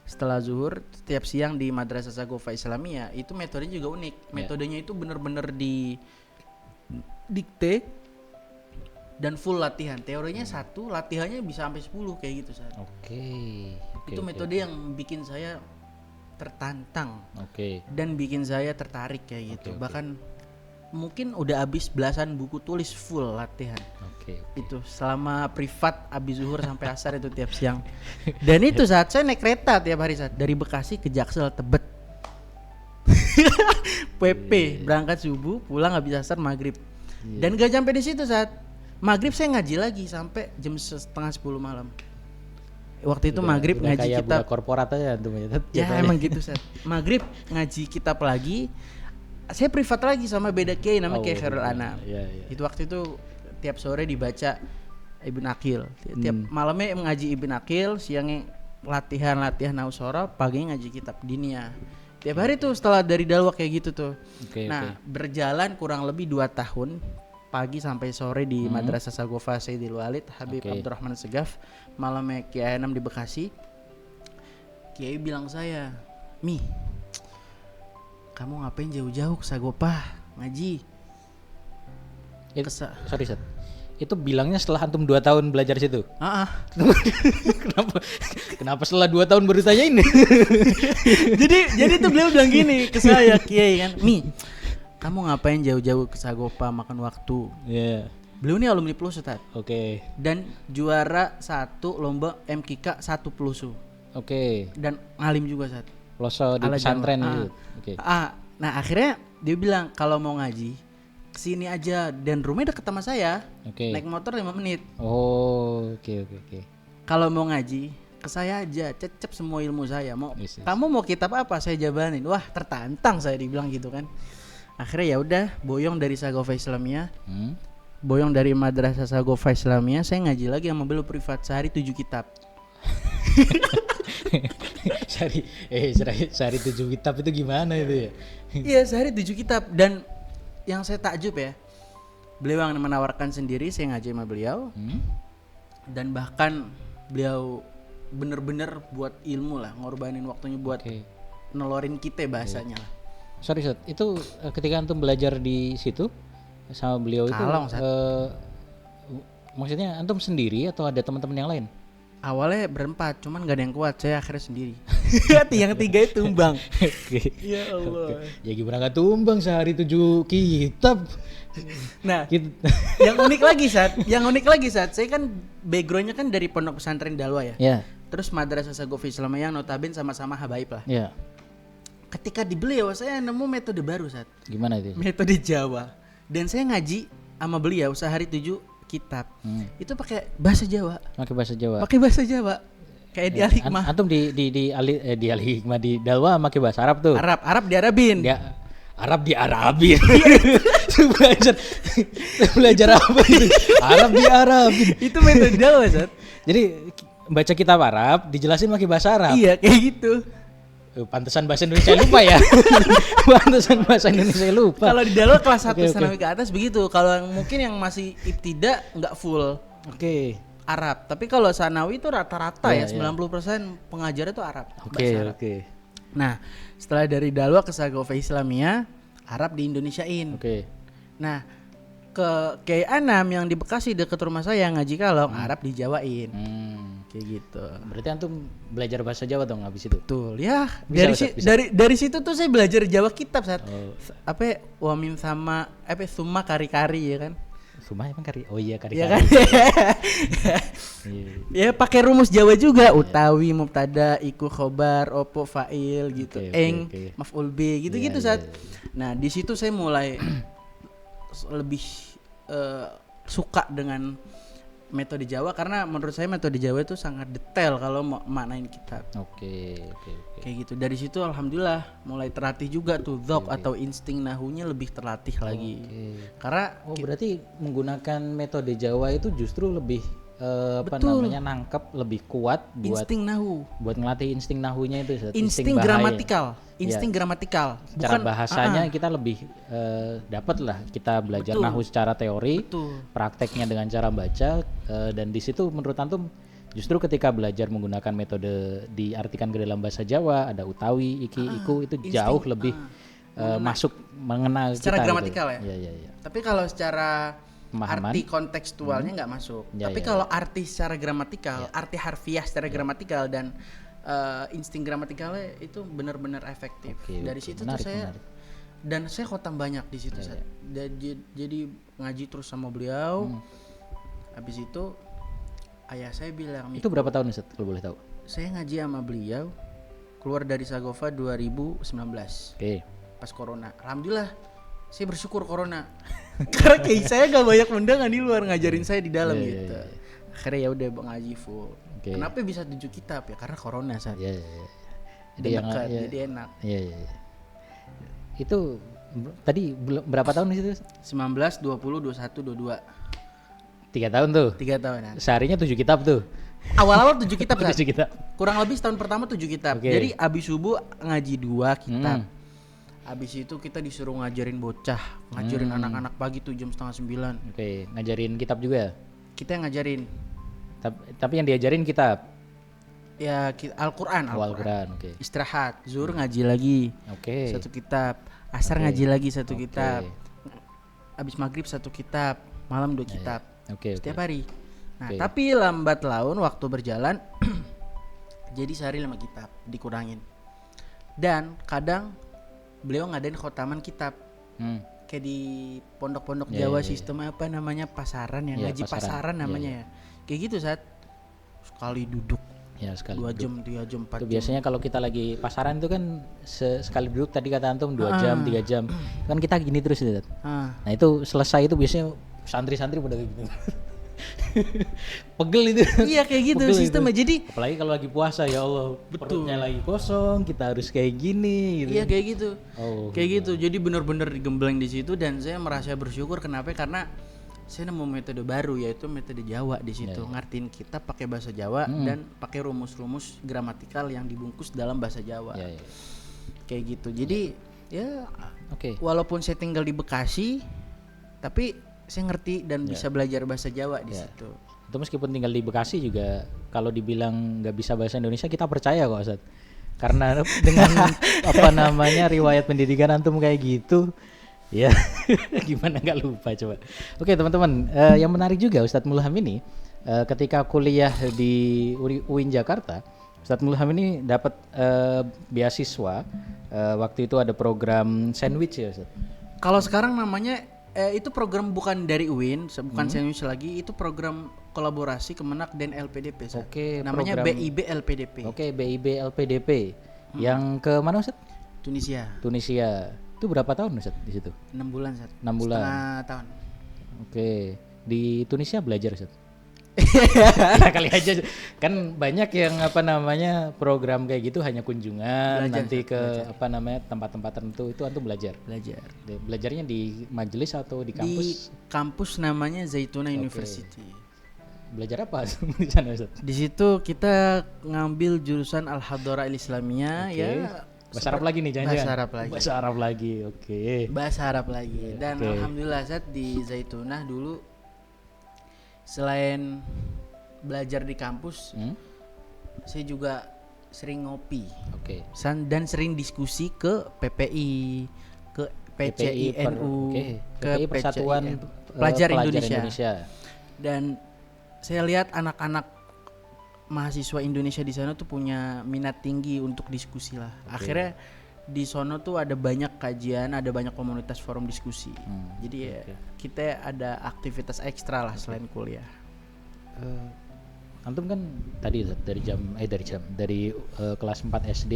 Setelah zuhur setiap siang di Madrasah Sagofa Islamia itu metodenya juga unik. Metodenya itu benar-benar di dikte dan full latihan. Teorinya 1, latihannya bisa sampai 10 kayak gitu Sat. Itu metode yang bikin saya tertantang. Dan bikin saya tertarik kayak gitu. Bahkan mungkin udah habis belasan buku tulis full latihan. Itu selama privat habis zuhur sampai asar itu tiap siang. Dan itu saat saya naik kereta tiap hari Sat, dari Bekasi ke Jaksel, Tebet. PP berangkat subuh, pulang habis asar maghrib. Dan gak sampai di situ Sat. Maghrib saya ngaji lagi sampai jam 9:30 malam. Waktu itu maghrib ngaji kayak kitab korporat aja tuh. Ya emang gitu Sat. Maghrib ngaji kitab lagi. Saya privat lagi sama beda kiai namanya Kiai Khairul Anam. Itu waktu itu tiap sore dibaca Ibn Aqil. Tiap malamnya ngaji Ibn Aqil, siangnya latihan nahwu, shorof, paginya ngaji kitab diniyah. Tiap hari tuh setelah dari Dalwa kayak gitu tuh. Berjalan kurang lebih 2 tahun. Pagi sampai sore di Madrasah Sagofa Sayyidil Walid Habib Abdurrahman Segaf, malamnya Kiai Enam di Bekasi. Kiai bilang saya, "Mi, kamu ngapain jauh-jauh ke Sagofa ngaji?" Sorry Sat. Itu bilangnya setelah antum 2 tahun belajar situ? Kenapa setelah 2 tahun baru tanyain? jadi tuh beliau bilang gini ke saya, Kiai kan, "Mi, kamu ngapain jauh-jauh ke Sagofa makan waktu?" Beliau ini alumni Plusu Ustaz. Dan juara 1 lomba MKK 1 Plusu. Dan ngalim juga Ustaz. Peloso di pesantren gitu. Nah akhirnya dia bilang kalau mau ngaji kesini aja, dan rumahnya deket sama saya. Naik motor 5 menit. Oke. Kalau mau ngaji ke saya aja, cecep semua ilmu saya. Kamu mau kitab apa saya jabanin. Wah tertantang saya dibilang gitu kan. Akhirnya ya udah boyong dari Sagofa Islamiyah. Boyong dari Madrasah Sagofa Islamiyah, saya ngaji lagi sama beliau privat sehari 7 kitab. sehari 7 kitab itu gimana itu ya? Iya sehari 7 kitab. Dan yang saya takjub ya, beliau yang menawarkan sendiri saya ngaji sama beliau. Dan bahkan beliau bener-bener buat ilmu lah, ngorbanin waktunya buat nelorin kita bahasanya lah. Sorry Sat, itu ketika antum belajar di situ sama beliau itu maksudnya antum sendiri atau ada teman-teman yang lain? Awalnya berempat, cuman gak ada yang kuat, saya akhirnya sendiri. Yang 3 itu tumbang. Ya Allah. Ya gimana gak tumbang sehari 7 kitab. Nah, yang unik lagi Sat, saya kan backgroundnya kan dari pondok pesantren Dalwa ya. Iya. Terus Madrasah Sagofa Islamiyah yang notabene sama-sama habaib lah. Iya. Ketika di beliau saya nemu metode baru Sat. Gimana itu? Metode Jawa. Dan saya ngaji sama beliau sehari 7 kitab. Itu pakai bahasa Jawa. Pakai bahasa Jawa. Kayak di Al-Hikmah. Antum di Al-Hikmah di Dalwa pakai bahasa Arab tuh. Arab diarabin. Arab diarabin. belajar apa itu? Arab diarabin. Itu metode Dalwa, Sat. Jadi baca kitab Arab dijelasin pakai bahasa Arab. Iya, kayak gitu. Pantesan bahasa Indonesia lupa ya. Pantesan bahasa Indonesia lupa. Kalau di Dalwa kelas 1 Sanawi ke atas begitu. Kalau yang mungkin yang masih ibtida enggak full. Arab. Tapi kalau Sanawi itu rata-rata ya 90% pengajarnya itu Arab. Oke. Nah, setelah dari Dalwa ke Sagofa Islamiyah, Arab di Indonesiain. Nah, ke Kiai Anam yang di Bekasi dekat rumah saya ngaji Kalong, Arab dijawain. Kayak gitu. Berarti antum belajar bahasa Jawa dong habis itu? Betul ya. Dari situ tuh saya belajar Jawa kitab saat apa wamin sama summa kari-kari ya kan. Summa emang kari. Oh iya kari-kari. Ya kan? Ya pakai rumus Jawa juga, utawi, mubtada, iku, khobar, opo, fa'il gitu. Maf'ul bi gitu-gitu saat. Nah, di situ saya mulai lebih suka dengan metode Jawa karena menurut saya metode Jawa itu sangat detail kalau mau maknain kitab. Kayak gitu. Dari situ alhamdulillah mulai terlatih juga tuh dzauq atau insting nahunya lebih terlatih lagi. Karena berarti menggunakan metode Jawa itu justru lebih nangkep, lebih kuat buat insting nahu. Buat ngelatih insting nahunya itu. Insting gramatikal. Gramatikal. Secara bahasanya kita lebih dapat lah kita belajar nahu secara teori, prakteknya dengan cara baca, dan di situ menurut antum justru ketika belajar menggunakan metode diartikan ke dalam bahasa Jawa ada utawi, iki, iku itu jauh lebih masuk mengenal secara kita gramatikal gitu. Ya. Tapi kalau secara pemahaman, arti kontekstualnya nggak masuk. Tapi kalau arti secara gramatikal, arti harfiah secara gramatikal dan insting gramatikalnya itu benar-benar efektif. Dari situ tuh saya dan saya khotam banyak di situ. Jadi ngaji terus sama beliau. Habis itu ayah saya bilang, itu berapa tahun Ustaz kalau boleh tahu? Saya ngaji sama beliau keluar dari Sagofa 2019. Pas corona. Alhamdulillah saya bersyukur corona. Karena kayak saya gak banyak undangan di luar ngajarin saya di dalam gitu. Akhirnya ya udah ngaji full. Kenapa bisa 7 kitab ya? Karena corona saat. Jadi enak. Itu tadi berapa tahun di situ? 19, 20, 21, 22. 3 tahun tuh. 3 tahun. Seharinya 7 kitab tuh. Awal-awal 7 kitab. 7 kitab. Kurang lebih setahun pertama 7 kitab. Jadi abis subuh ngaji 2 kitab. Abis itu kita disuruh ngajarin bocah, ngajarin anak-anak pagi tuh jam 8:30. Ngajarin kitab juga? Kita yang ngajarin. Tapi yang diajarin kitab? Ya Al-Quran. Istirahat, zuhur ngaji lagi. 1 kitab. Asar ngaji lagi 1 kitab. Abis maghrib 1 kitab. Malam 2 kitab. Setiap hari. Nah tapi lambat laun waktu berjalan jadi sehari 5 kitab dikurangin. Dan kadang beliau ngadain khotaman kitab. Kayak di pondok-pondok Jawa sistem apa namanya pasaran yang ngaji pasaran namanya ya. Kayak gitu saat sekali duduk Ya, sekali 2 duduk. jam, 3 jam, 4 Itu jam. biasanya kalau kita lagi pasaran itu kan sekali duduk tadi kata antum 2 jam, 3 jam. Kan kita gini terus gitu. Nah, itu selesai itu biasanya santri-santri pada kayak gitu. Pegel itu. Iya kayak gitu Pegel sistemnya. itu. Jadi Apalagi kalau lagi puasa, ya Allah, perutnya lagi kosong, kita harus kayak gini gitu. iya kayak gitu. Oh, Kayak gitu. Jadi benar-benar digembleng di situ dan saya merasa bersyukur kenapa? Karena saya nemu metode baru yaitu metode Jawa di situ. Ngertiin kita pakai bahasa Jawa dan pakai rumus-rumus gramatikal yang dibungkus dalam bahasa Jawa. Ya, ya. Kayak gitu. Jadi ya Oke. walaupun saya tinggal di Bekasi tapi saya ngerti dan bisa belajar bahasa Jawa di situ. Itu meskipun tinggal di Bekasi juga kalau dibilang nggak bisa bahasa Indonesia kita percaya kok, Ustaz. Karena dengan apa namanya riwayat pendidikan antum kayak gitu, ya gimana nggak lupa coba. Oke teman-teman, yang menarik juga Ustadz Mulham ini ketika kuliah di UIN Jakarta, Ustadz Mulham ini dapat beasiswa. Waktu itu ada program sandwich ya Ustadz. Kalau sekarang namanya itu program bukan dari UIN, bukan sandwich lagi, itu program kolaborasi Kemenak dan LPDP. Oke, namanya program BIB LPDP. Oke, BIB LPDP. Yang ke mana Ustadz? Tunisia. Tunisia. Itu berapa tahun Ustadz di situ? 6 bulan, Sat. 6 bulan. Setengah tahun. Oke. Di Tunisia belajar Ustadz? Ya, kali aja kan banyak yang apa namanya program kayak gitu hanya kunjungan nanti ke apa namanya tempat-tempat tertentu itu antum belajar. Belajarnya di majelis atau di kampus? Di kampus namanya Zaituna University. Belajar apa di sana Ustaz? Di situ kita ngambil jurusan Al-Hadhara Al-Islamiyah ya. Bahasa Arab lagi nih jangan-jangan. Bahasa Arab lagi. Bahasa Arab lagi. Oke. Bahasa Arab lagi. Dan alhamdulillah Zat di Zaitunah dulu selain belajar di kampus, saya juga sering ngopi. Oke. Dan sering diskusi ke PPI, ke PCINU, ke PPI Persatuan Pelajar Indonesia. Dan saya lihat anak-anak mahasiswa Indonesia di sana tuh punya minat tinggi untuk diskusi lah. Akhirnya di sono tuh ada banyak kajian, ada banyak komunitas forum diskusi. Jadi ya kita ada aktivitas ekstra lah selain kuliah. Antum kan tadi dari kelas 4 SD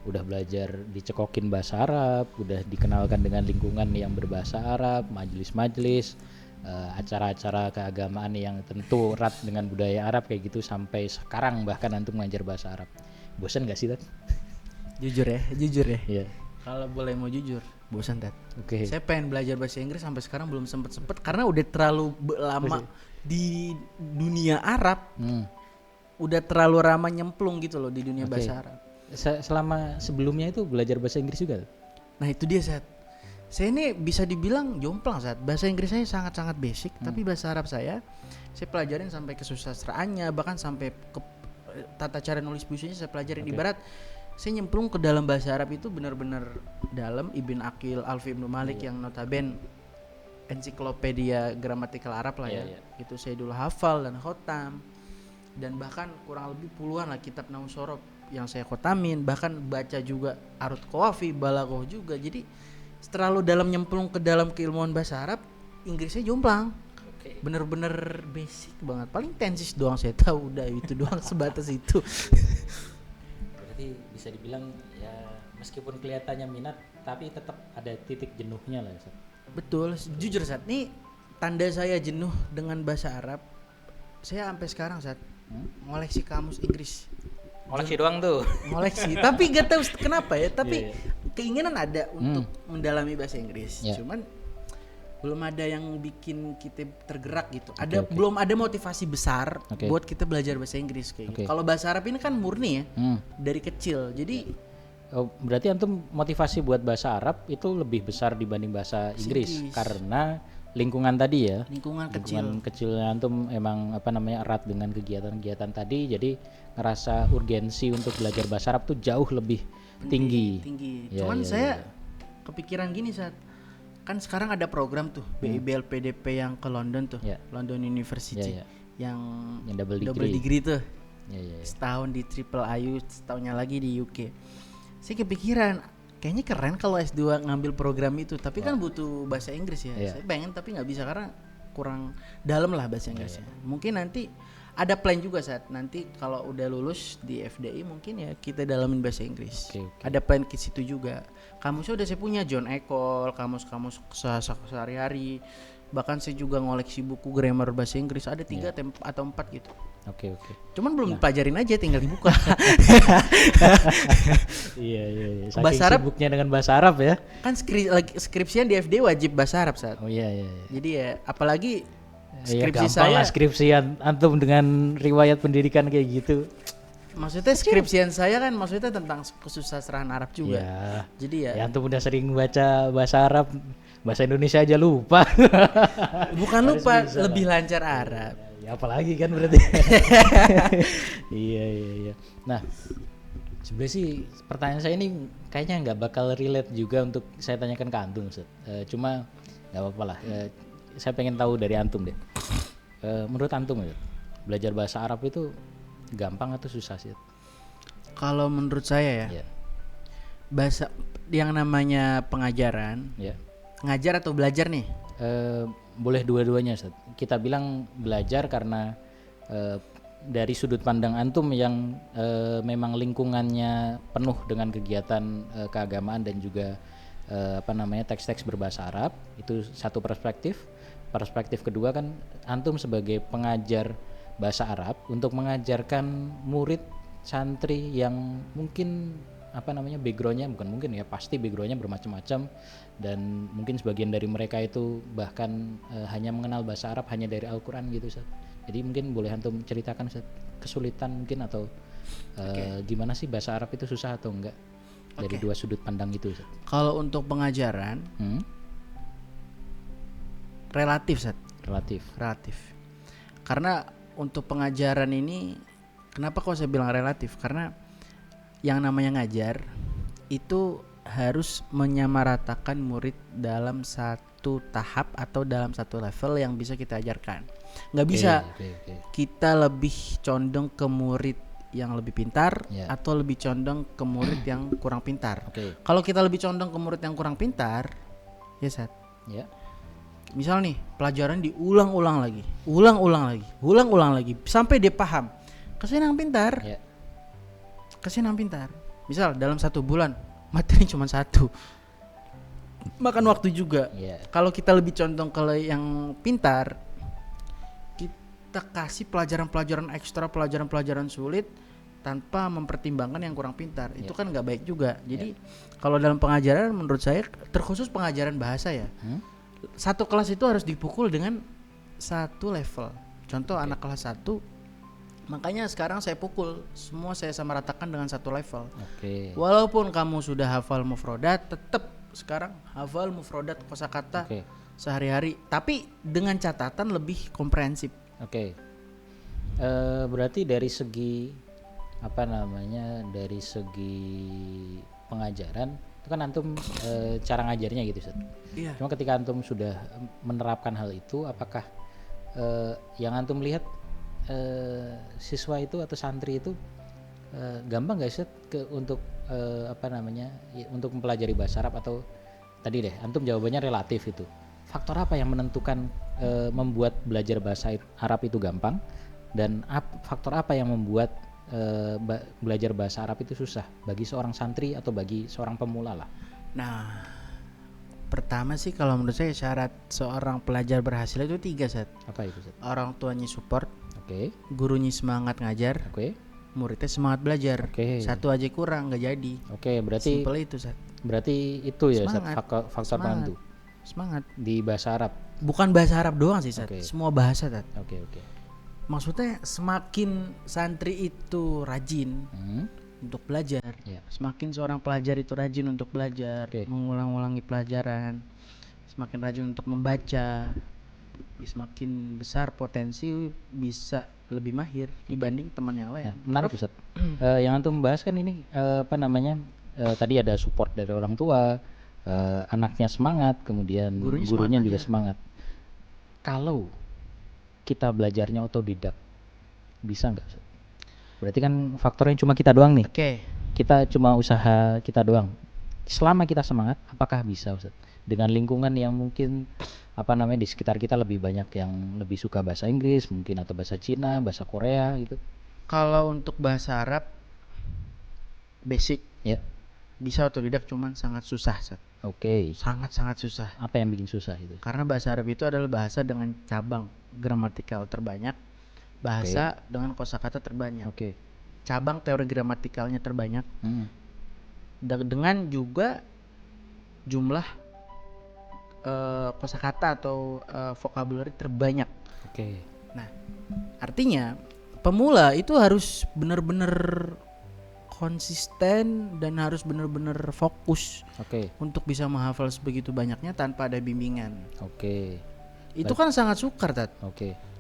udah belajar dicekokin bahasa Arab, udah dikenalkan dengan lingkungan yang berbahasa Arab, majelis-majelis, acara-acara keagamaan yang tentu erat dengan budaya Arab kayak gitu sampai sekarang bahkan antum ngajar bahasa Arab. Bosan gak sih Tat? Jujur ya. Iya. Kalau boleh mau jujur, bosan Tat. Oke. Saya pengen belajar bahasa Inggris sampai sekarang belum sempet karena udah terlalu lama di dunia Arab. Udah terlalu lama nyemplung gitu loh di dunia bahasa Arab. Selama sebelumnya itu belajar bahasa Inggris juga? Nah itu dia Sat. Saya ini bisa dibilang jomplang Sat. Bahasa Inggris saya sangat-sangat basic, tapi bahasa Arab saya pelajarin sampai ke susastraannya, bahkan sampai ke tata cara nulis puisinya saya pelajarin. Ibarat saya nyemplung ke dalam bahasa Arab itu benar-benar dalam. Ibn Aqil, Alfi Ibnu Malik yang notaben ensiklopedia gramatikal Arab lah ya. Itu saya dulu hafal dan khotam. Dan bahkan kurang lebih puluhan lah kitab Nahwu Shorof yang saya khotamin, bahkan baca juga Arut Qawafi, Balaghah juga. Jadi terlalu dalam nyemplung ke dalam keilmuan bahasa Arab, Inggrisnya jomplang. Bener-bener basic banget. Paling tenses doang saya tahu, udah itu doang sebatas itu. Berarti bisa dibilang ya meskipun kelihatannya minat tapi tetap ada titik jenuhnya lah Ustaz. Betul, jujur Sat, nih tanda saya jenuh dengan bahasa Arab. Saya sampai sekarang Sat ngoleksi kamus Inggris. Ngoleksi doang tuh. Ngoleksi, tapi gak tahu kenapa ya, tapi keinginan ada untuk mendalami bahasa Inggris. Cuman belum ada yang bikin kita tergerak gitu. Belum ada motivasi besar buat kita belajar bahasa Inggris kayak gitu. Kalau bahasa Arab ini kan murni ya, dari kecil. Jadi berarti antum motivasi buat bahasa Arab itu lebih besar dibanding bahasa Inggris karena lingkungan tadi ya. Lingkungan kecil antum emang apa namanya erat dengan kegiatan-kegiatan tadi, jadi ngerasa urgensi untuk belajar bahasa Arab tuh jauh lebih tinggi. Cuman saya kepikiran gini Saat kan sekarang ada program tuh BIB LPDP yang ke London tuh, London University yang double degree tuh. Setahun di Triple IU, setahunnya lagi di UK. Saya kepikiran kayaknya keren kalau S2 ngambil program itu, tapi kan butuh bahasa Inggris ya. Saya pengen tapi nggak bisa karena kurang dalam lah bahasa Inggrisnya. Mungkin nanti ada plan juga saat nanti kalau udah lulus di FDI mungkin ya kita dalamin bahasa Inggris. Ada plan ke situ juga. Kamusnya udah saya punya John Ecole, kamus-kamus sehari-hari. Bahkan saya juga ngoleksi buku grammar bahasa Inggris ada 3 atau 4 gitu. Oke. Cuman belum pelajarin aja, tinggal dibuka. Iya. Saking Bahasa Arab sibuknya dengan bahasa Arab ya. Kan skripsian di FD wajib bahasa Arab saat. Oh iya. Jadi ya apalagi Skripsi skripsi saya saya skripsian antum dengan riwayat pendidikan kayak gitu. maksudnya skripsian saya kan maksudnya tentang kesusastraan Arab juga. Ya. Jadi ya Antum udah sering baca bahasa Arab, bahasa Indonesia aja lupa. bukan lupa, lebih lancar Arab. Ya apalagi kan berarti. Iya. Nah, sebenarnya sih pertanyaan saya ini kayaknya nggak bakal relate juga untuk saya tanyakan ke antum, Ustaz. Cuma nggak apa-apa lah. Saya pengen tahu dari antum deh. Menurut antum ya, belajar bahasa Arab itu gampang atau susah sih? Kalau menurut saya ya, bahasa yang namanya pengajaran, ngajar atau belajar nih? Boleh dua-duanya, Ustaz. Kita bilang belajar karena dari sudut pandang antum yang memang lingkungannya penuh dengan kegiatan keagamaan dan juga teks-teks berbahasa Arab, itu satu perspektif. Perspektif kedua kan antum sebagai pengajar bahasa Arab untuk mengajarkan murid santri yang mungkin backgroundnya pasti backgroundnya bermacam-macam dan mungkin sebagian dari mereka itu bahkan hanya mengenal bahasa Arab hanya dari Al-Quran gitu, Ustaz. Jadi mungkin boleh antum ceritakan, Ustaz, kesulitan mungkin atau gimana sih bahasa Arab itu susah atau enggak dari dua sudut pandang itu, Ustaz. Kalau untuk pengajaran relatif, Ustaz. Relatif. Karena untuk pengajaran ini kenapa kok saya bilang relatif? Karena yang namanya ngajar itu harus menyamaratakan murid dalam satu tahap atau dalam satu level yang bisa kita ajarkan. Nggak bisa kita lebih condong ke murid yang lebih pintar atau lebih condong ke murid yang kurang pintar. Kalau kita lebih condong ke murid yang kurang pintar, ya Sat. Misal nih pelajaran diulang-ulang lagi sampai dia paham. Kesini yang pintar. Misal dalam 1 bulan materi cuma 1, makan waktu juga. Kalau kita lebih condong ke yang pintar, kita kasih pelajaran-pelajaran ekstra, pelajaran-pelajaran sulit tanpa mempertimbangkan yang kurang pintar. Itu kan nggak baik juga. Jadi kalau dalam pengajaran menurut saya, terkhusus pengajaran bahasa ya, satu kelas itu harus dipukul dengan satu level. Contoh anak kelas 1, makanya sekarang saya pukul semua, saya samaratakan dengan satu level. Walaupun kamu sudah hafal mufrodat, tetap sekarang hafal mufrodat kosakata sehari-hari, tapi dengan catatan lebih komprehensif. Berarti dari segi dari segi pengajaran itu kan antum cara ngajarnya gitu, Ustaz. Cuma ketika antum sudah menerapkan hal itu, apakah yang antum lihat siswa itu atau santri itu gampang nggak, Ustaz, untuk untuk mempelajari bahasa Arab? Atau tadi deh antum jawabannya relatif itu. Faktor apa yang menentukan membuat belajar bahasa Arab itu gampang, dan faktor apa yang membuat belajar bahasa Arab itu susah bagi seorang santri atau bagi seorang pemula lah? Nah, pertama sih kalau menurut saya syarat seorang pelajar berhasil itu 3, Sat. Apa itu, Sat? Orang tuanya support, gurunya semangat ngajar, muridnya semangat belajar. Satu aja kurang nggak jadi. Berarti simple itu, Sat. Berarti itu ya, Sat, faktor penentu. Semangat Di bahasa Arab. Bukan bahasa Arab doang sih, Sat. Semua bahasa, Sat. Maksudnya semakin santri itu rajin untuk belajar, semakin seorang pelajar itu rajin untuk belajar, mengulang-ulangi pelajaran, semakin rajin untuk membaca, semakin besar potensi bisa lebih mahir dibanding temannya lain. Menarik, Ustaz. Yang antum membahas kan ini tadi ada support dari orang tua, anaknya semangat, kemudian gurunya juga semangat. Kalau kita belajarnya otodidak, bisa nggak? Berarti kan faktornya cuma kita doang nih. Kita cuma usaha kita doang. Selama kita semangat, apakah bisa, Ustaz? Dengan lingkungan yang mungkin apa namanya di sekitar kita lebih banyak yang lebih suka bahasa Inggris mungkin atau bahasa Cina, bahasa Korea gitu? Kalau untuk bahasa Arab basic Ya. bisa otodidak, cuman sangat susah, Sat. Oke. Sangat susah. Apa yang bikin susah itu? Karena bahasa Arab itu adalah bahasa dengan cabang gramatikal terbanyak, bahasa dengan kosakata terbanyak. Oke. Cabang teori gramatikalnya terbanyak. Dengan juga jumlah kosakata atau vocabulary terbanyak. Oke. Nah, artinya pemula itu harus benar-benar konsisten dan harus benar-benar fokus untuk bisa menghafal sebegitu banyaknya tanpa ada bimbingan. Itu kan sangat sukar, Tat.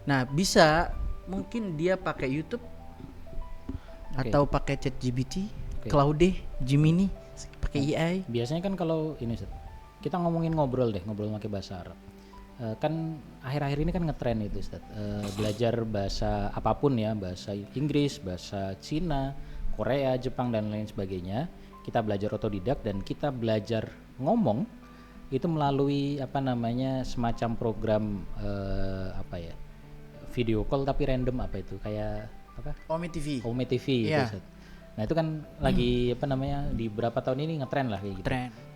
Nah, bisa mungkin dia pakai YouTube atau pakai ChatGPT, Claude, Gemini, pakai AI. Biasanya kan kalau ini kita ngomongin ngobrol pakai bahasa Arab. Kan akhir-akhir ini kan ngetren itu, Ustaz. Belajar bahasa apapun ya, bahasa Inggris, bahasa Cina, Korea, Jepang dan lain sebagainya. Kita belajar otodidak dan kita belajar ngomong itu melalui apa namanya semacam program video call tapi random kayak apa? Ome TV gitu. Nah itu kan lagi apa namanya di beberapa tahun ini ngetren lah kayak gitu.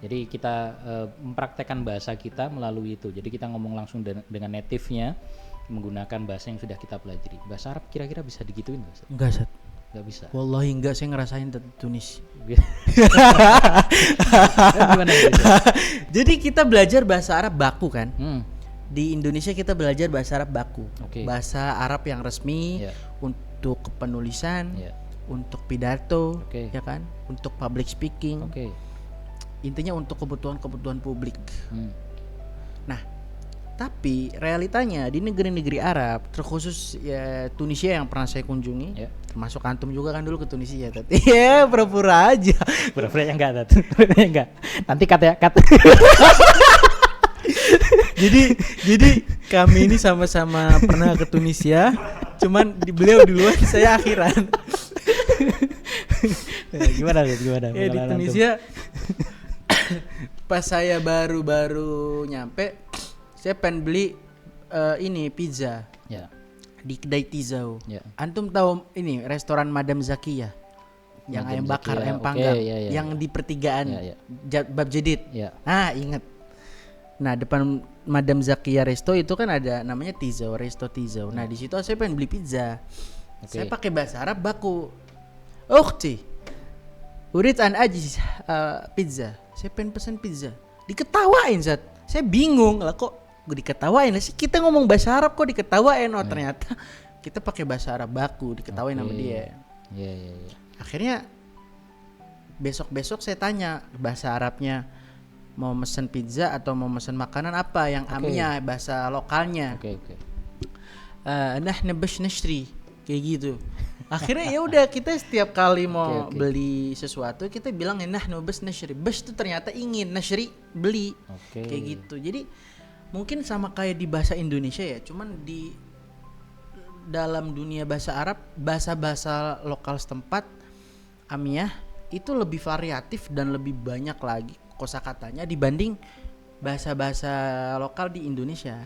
Jadi kita mempraktekkan bahasa kita melalui itu. Jadi kita ngomong langsung dengan native-nya menggunakan bahasa yang sudah kita pelajari. Bahasa Arab kira-kira bisa digituin nggak? Enggak, Sat. Nggak bisa. Wallahi enggak, saya ngerasain Tunis. Gimana gitu? Jadi kita belajar bahasa Arab baku kan? Di Indonesia kita belajar bahasa Arab baku. Bahasa Arab yang resmi untuk penulisan. Untuk pidato, ya kan, untuk public speaking, intinya untuk kebutuhan publik. Nah, tapi realitanya di negeri-negeri Arab, terkhusus ya Tunisia yang pernah saya kunjungi, termasuk antum juga kan dulu ke Tunisia, tadi. Ya pura-pura aja. Pura-pura enggak, enggak. Nanti cut. jadi kami ini sama-sama pernah ke Tunisia, cuman beliau duluan, saya akhiran. Gimana? Ya di Tunisia pas saya baru nyampe, saya pengen beli ini pizza di kedai Tizau. Antum tahu ini restoran Madam Zakiyah yang ayam bakar, ayam panggang yang di pertigaan Bab Jadid. Nah ingat. Nah depan Madam Zakiyah Resto itu kan ada namanya Tizau, Resto Tizau. Nah di situ saya pengen beli pizza. Saya pakai bahasa Arab baku. Ukhti, urid an ajiz pizza. Saya pengen pesan pizza. Diketawain, Zat. Saya bingung lah, kok gue diketawain sih? Kita ngomong bahasa Arab kok diketawain. Oh ternyata kita pakai bahasa Arab baku, diketawain sama dia. Akhirnya besok saya tanya bahasa Arabnya, mau mesen pizza atau mau mesen makanan apa yang amnya bahasa lokalnya. Nah bash nashtri kayak gitu. Akhirnya ya udah, kita setiap kali mau beli sesuatu kita bilang nahnu bash nashri. Bash itu ternyata ingin, nashri beli. Kayak gitu. Jadi mungkin sama kayak di bahasa Indonesia ya, cuman di dalam dunia bahasa Arab, bahasa-bahasa lokal setempat amiyah itu lebih variatif dan lebih banyak lagi kosakatanya dibanding bahasa-bahasa lokal di Indonesia.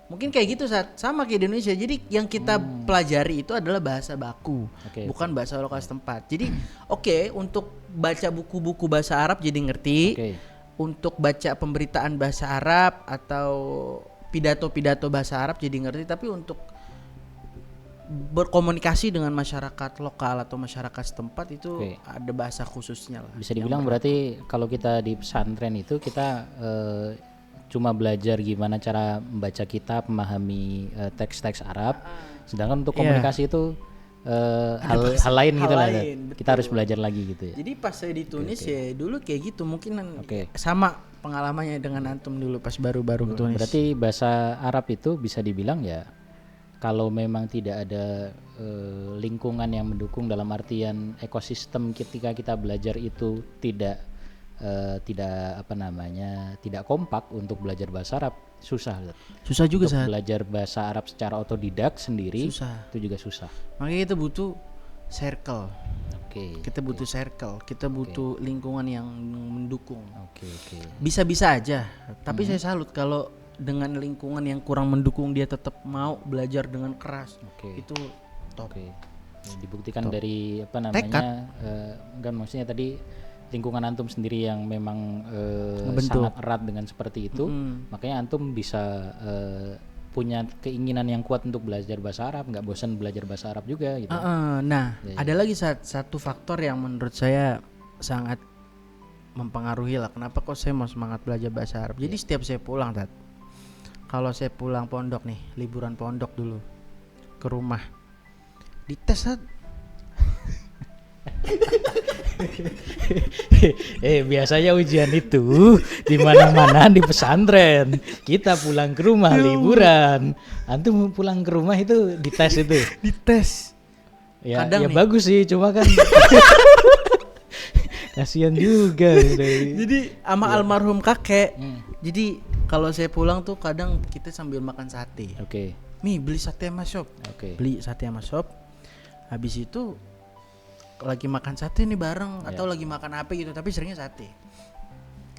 Mungkin kayak gitu, sama kayak di Indonesia. Jadi yang kita pelajari itu adalah bahasa baku, bukan bahasa lokal setempat. Jadi untuk baca buku-buku bahasa Arab jadi ngerti, untuk baca pemberitaan bahasa Arab atau pidato-pidato bahasa Arab jadi ngerti. Tapi untuk berkomunikasi dengan masyarakat lokal atau masyarakat setempat itu ada bahasa khususnya lah. Bisa dibilang berarti kalau kita di pesantren itu kita cuma belajar gimana cara membaca kitab, memahami teks-teks Arab. Sedangkan untuk komunikasi itu hal lain gitu lah. Kita harus belajar lagi gitu ya. Jadi pas saya di Tunis ya dulu kayak gitu, mungkin sama pengalamannya dengan antum dulu pas baru-baru ke Tunis. Berarti bahasa Arab itu bisa dibilang ya, kalau memang tidak ada lingkungan yang mendukung, dalam artian ekosistem ketika kita belajar itu tidak kompak untuk belajar bahasa Arab, susah juga untuk belajar bahasa Arab secara otodidak sendiri, itu juga susah. Makanya kita butuh circle. Kita butuh circle, kita butuh lingkungan yang mendukung. Bisa-bisa aja, tapi saya salut kalau dengan lingkungan yang kurang mendukung dia tetap mau belajar dengan keras. Itu top. Ya, dibuktikan dari apa namanya kan maksudnya tadi lingkungan antum sendiri yang memang sangat erat dengan seperti itu, makanya antum bisa punya keinginan yang kuat untuk belajar bahasa Arab, nggak bosan belajar bahasa Arab juga gitu. Nah, ada lagi satu faktor yang menurut saya sangat mempengaruhi lah kenapa kok saya mau semangat belajar bahasa Arab. Jadi setiap saya pulang, kalau saya pulang pondok nih, liburan pondok dulu ke rumah, dites biasanya ujian itu di mana-mana di pesantren. Kita pulang ke rumah liburan. Antum pulang ke rumah itu dites itu. Dites. Ya, ya bagus sih, cuma kan kasihan juga. Jadi sama almarhum kakek. Jadi kalau saya pulang tuh kadang kita sambil makan sate. Mi beli sate sama shop. Beli sate sama shop. Habis itu lagi makan sate nih bareng atau lagi makan apa gitu, tapi seringnya sate.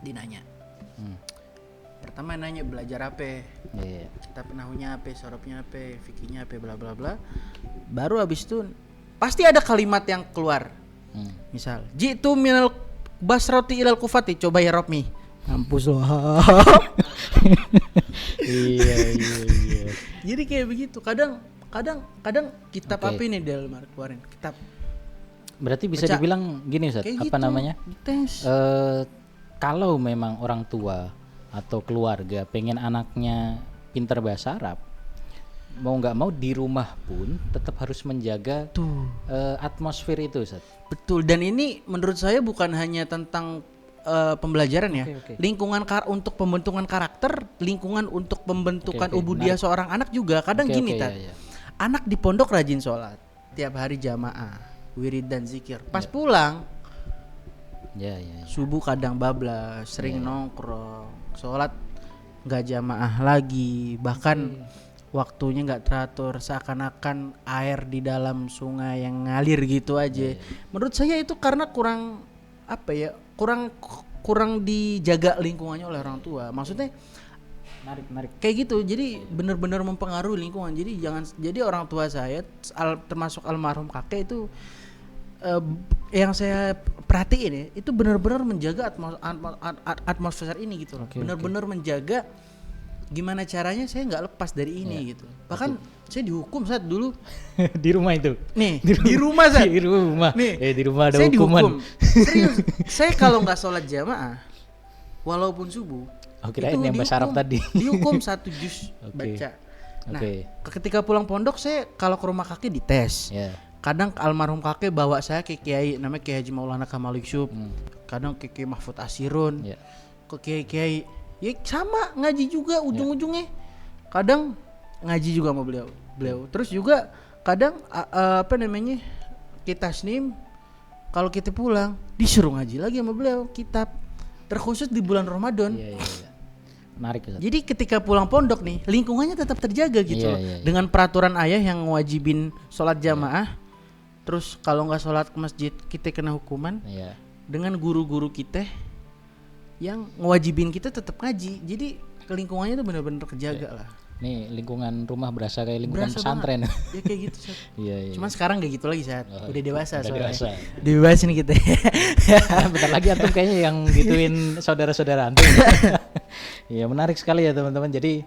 Dinanya. Pertama nanya belajar apa? Kita penahunya apa, sorobnya apa, fikihnya apa, bla bla bla. Baru habis itu pasti ada kalimat yang keluar. Misal, jitu minal basrati ilal kufati, coba ya Robmi. Mampus loh. Iya. Jadi kayak begitu. Kadang kitab apa ini dia keluarin? Kitab. Berarti bisa dibilang gini Ustaz, apa gitu, namanya? Kalau memang orang tua atau keluarga pengen anaknya pintar bahasa Arab, mau nggak mau di rumah pun tetap harus menjaga atmosfer itu Ustaz. Betul, dan ini menurut saya bukan hanya tentang pembelajaran ya. Lingkungan untuk pembentukan karakter, lingkungan untuk pembentukan ubudiyah seorang anak juga. Kadang gini anak di pondok rajin sholat tiap hari jamaah, wirid dan zikir. Pas pulang subuh kadang bablas, sering nongkrong, sholat nggak jamaah lagi, bahkan waktunya nggak teratur, seakan-akan air di dalam sungai yang ngalir gitu aja. Menurut saya itu karena kurang dijaga lingkungannya oleh orang tua. Maksudnya menarik kayak gitu. Jadi benar-benar mempengaruhi lingkungan. Jadi orang tua saya termasuk almarhum kakek itu yang saya perhatiin ya, itu benar-benar menjaga atmosfer ini gitu loh. Benar-benar menjaga gimana caranya saya nggak lepas dari ini gitu. Bahkan saya dihukum saat dulu di rumah itu. Nih, di rumah saat. Di rumah. Nih, di rumah ada saya hukuman. Dihukum. Serius. Saya kalau nggak sholat jamaah walaupun subuh, kirain yang bahasa Arab tadi. Dihukum 1 juz baca. Nah, ketika pulang pondok saya kalau ke rumah kakek dites. Kadang almarhum kakek bawa saya ke kiai namanya Kiai Haji Maulana Kamal Yusuf. Kadang ke Kiai Mahfud Asirun. Ke kiai-kiai ya sama ngaji juga ujung-ujungnya. Kadang ngaji juga sama beliau. Terus juga kadang kita tasnim kalau kita pulang disuruh ngaji lagi sama beliau kitab, terkhusus di bulan Ramadan. Menarik. Jadi ketika pulang pondok nih lingkungannya tetap terjaga gitu loh. Dengan peraturan ayah yang ngewajibin sholat jamaah. Terus kalau nggak sholat ke masjid kita kena hukuman. Dengan guru-guru kita yang ngewajibin kita tetap ngaji. Jadi lingkungannya tuh benar-benar terjaga lah. Nih lingkungan rumah berasa kayak lingkungan pesantren. Ya kayak gitu Sat. Cuman sekarang gak gitu lagi Sat. Udah dewasa soalnya. Dewasa nih kita. Bentar lagi antum kayaknya yang gituin saudara-saudara antum. Iya menarik sekali ya teman-teman. Jadi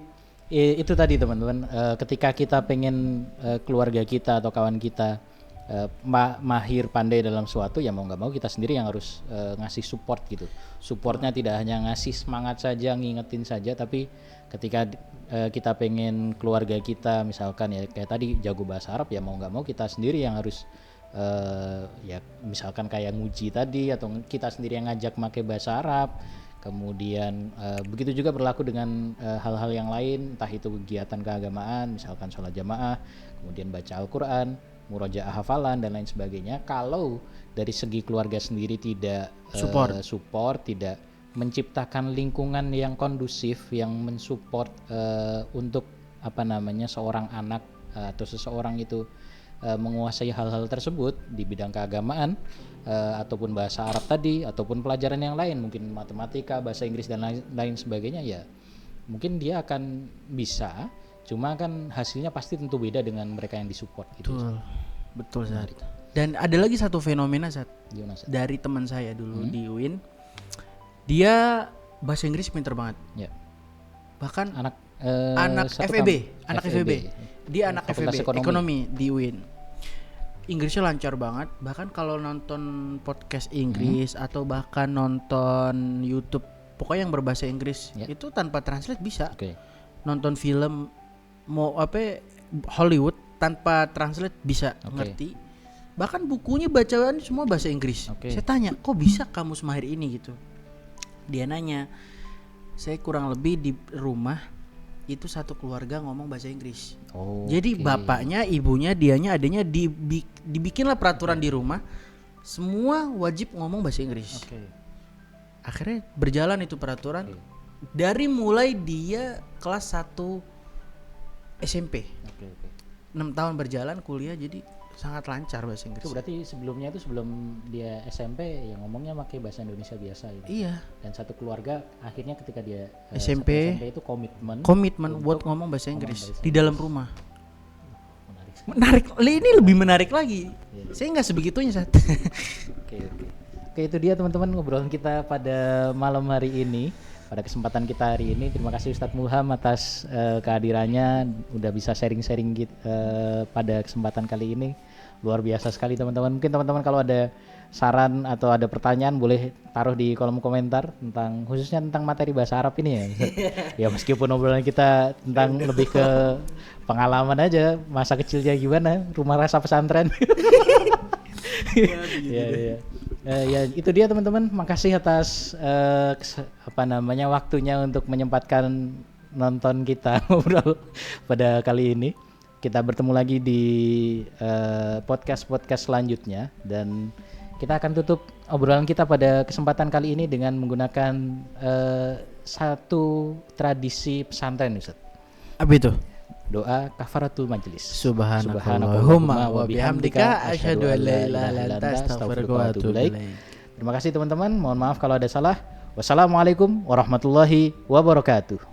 itu tadi teman-teman, ketika kita pengen keluarga kita atau kawan kita mahir pandai dalam suatu, ya mau nggak mau kita sendiri yang harus ngasih support gitu. Supportnya tidak hanya ngasih semangat saja, ngingetin saja, tapi ketika kita pengen keluarga kita misalkan ya kayak tadi jago bahasa Arab, ya mau nggak mau kita sendiri yang harus ya misalkan kayak nguji tadi, atau kita sendiri yang ngajak pakai bahasa Arab. Kemudian begitu juga berlaku dengan hal-hal yang lain, entah itu kegiatan keagamaan, misalkan sholat jamaah, kemudian baca Al-Quran, murojaah hafalan dan lain sebagainya. Kalau dari segi keluarga sendiri tidak support, tidak menciptakan lingkungan yang kondusif, yang mensupport untuk seorang anak atau seseorang itu menguasai hal-hal tersebut di bidang keagamaan, ataupun bahasa Arab tadi, ataupun pelajaran yang lain, mungkin matematika, bahasa Inggris dan lain sebagainya, ya mungkin dia akan bisa, cuma kan hasilnya pasti tentu beda dengan mereka yang disupport gitu. Betul Zat. Dan ada lagi satu fenomena Zat, dari teman saya dulu di UIN, dia bahasa Inggris pinter banget. Ya. Bahkan anak FEB, dia anak FEB ekonomi di UIN. Inggrisnya lancar banget, bahkan kalau nonton podcast Inggris atau bahkan nonton YouTube pokoknya yang berbahasa Inggris itu tanpa translate bisa. Nonton film mau Hollywood tanpa translate bisa ngerti. Bahkan bukunya bacaan semua bahasa Inggris. Saya tanya, kok bisa kamu semahir ini gitu? Dia nanya, saya kurang lebih di rumah itu satu keluarga ngomong bahasa Inggris. Jadi bapaknya, ibunya, dianya, adanya dibikinlah peraturan di rumah, semua wajib ngomong bahasa Inggris. Akhirnya berjalan itu peraturan dari mulai dia kelas 1 SMP. 6 tahun berjalan kuliah, jadi sangat lancar bahasa Inggris. Itu berarti sebelumnya itu sebelum dia SMP yang ngomongnya pakai bahasa Indonesia biasa gitu. Iya. Dan satu keluarga akhirnya ketika dia SMP itu komitmen buat ngomong bahasa Inggris di dalam rumah. Menarik. Ini lebih menarik lagi. Saya nggak sebegitunya saat. Oke, itu dia teman-teman ngobrolan kita pada malam hari ini. Pada kesempatan kita hari ini, terima kasih Ustadz Mulham atas kehadirannya, udah bisa sharing-sharing pada kesempatan kali ini. Luar biasa sekali teman-teman. Mungkin teman-teman kalau ada saran atau ada pertanyaan boleh taruh di kolom komentar tentang khususnya tentang materi bahasa Arab ini ya. Ya meskipun obrolan kita tentang lebih ke pengalaman aja, masa kecilnya gimana, rumah rasa pesantren. Ya. Ya itu dia teman-teman, makasih atas waktunya untuk menyempatkan nonton kita ngobrol pada kali ini. Kita bertemu lagi di podcast selanjutnya, dan kita akan tutup obrolan kita pada kesempatan kali ini dengan menggunakan satu tradisi pesantren, Ustaz. Apa itu? Doa kafaratul majlis. Subhanakallahumma wa bihamdika asyhadu an la ilaha illa anta astaghfiruka wa atubu ilaik. Terima kasih teman-teman, mohon maaf kalau ada salah. Wassalamualaikum warahmatullahi wabarakatuh.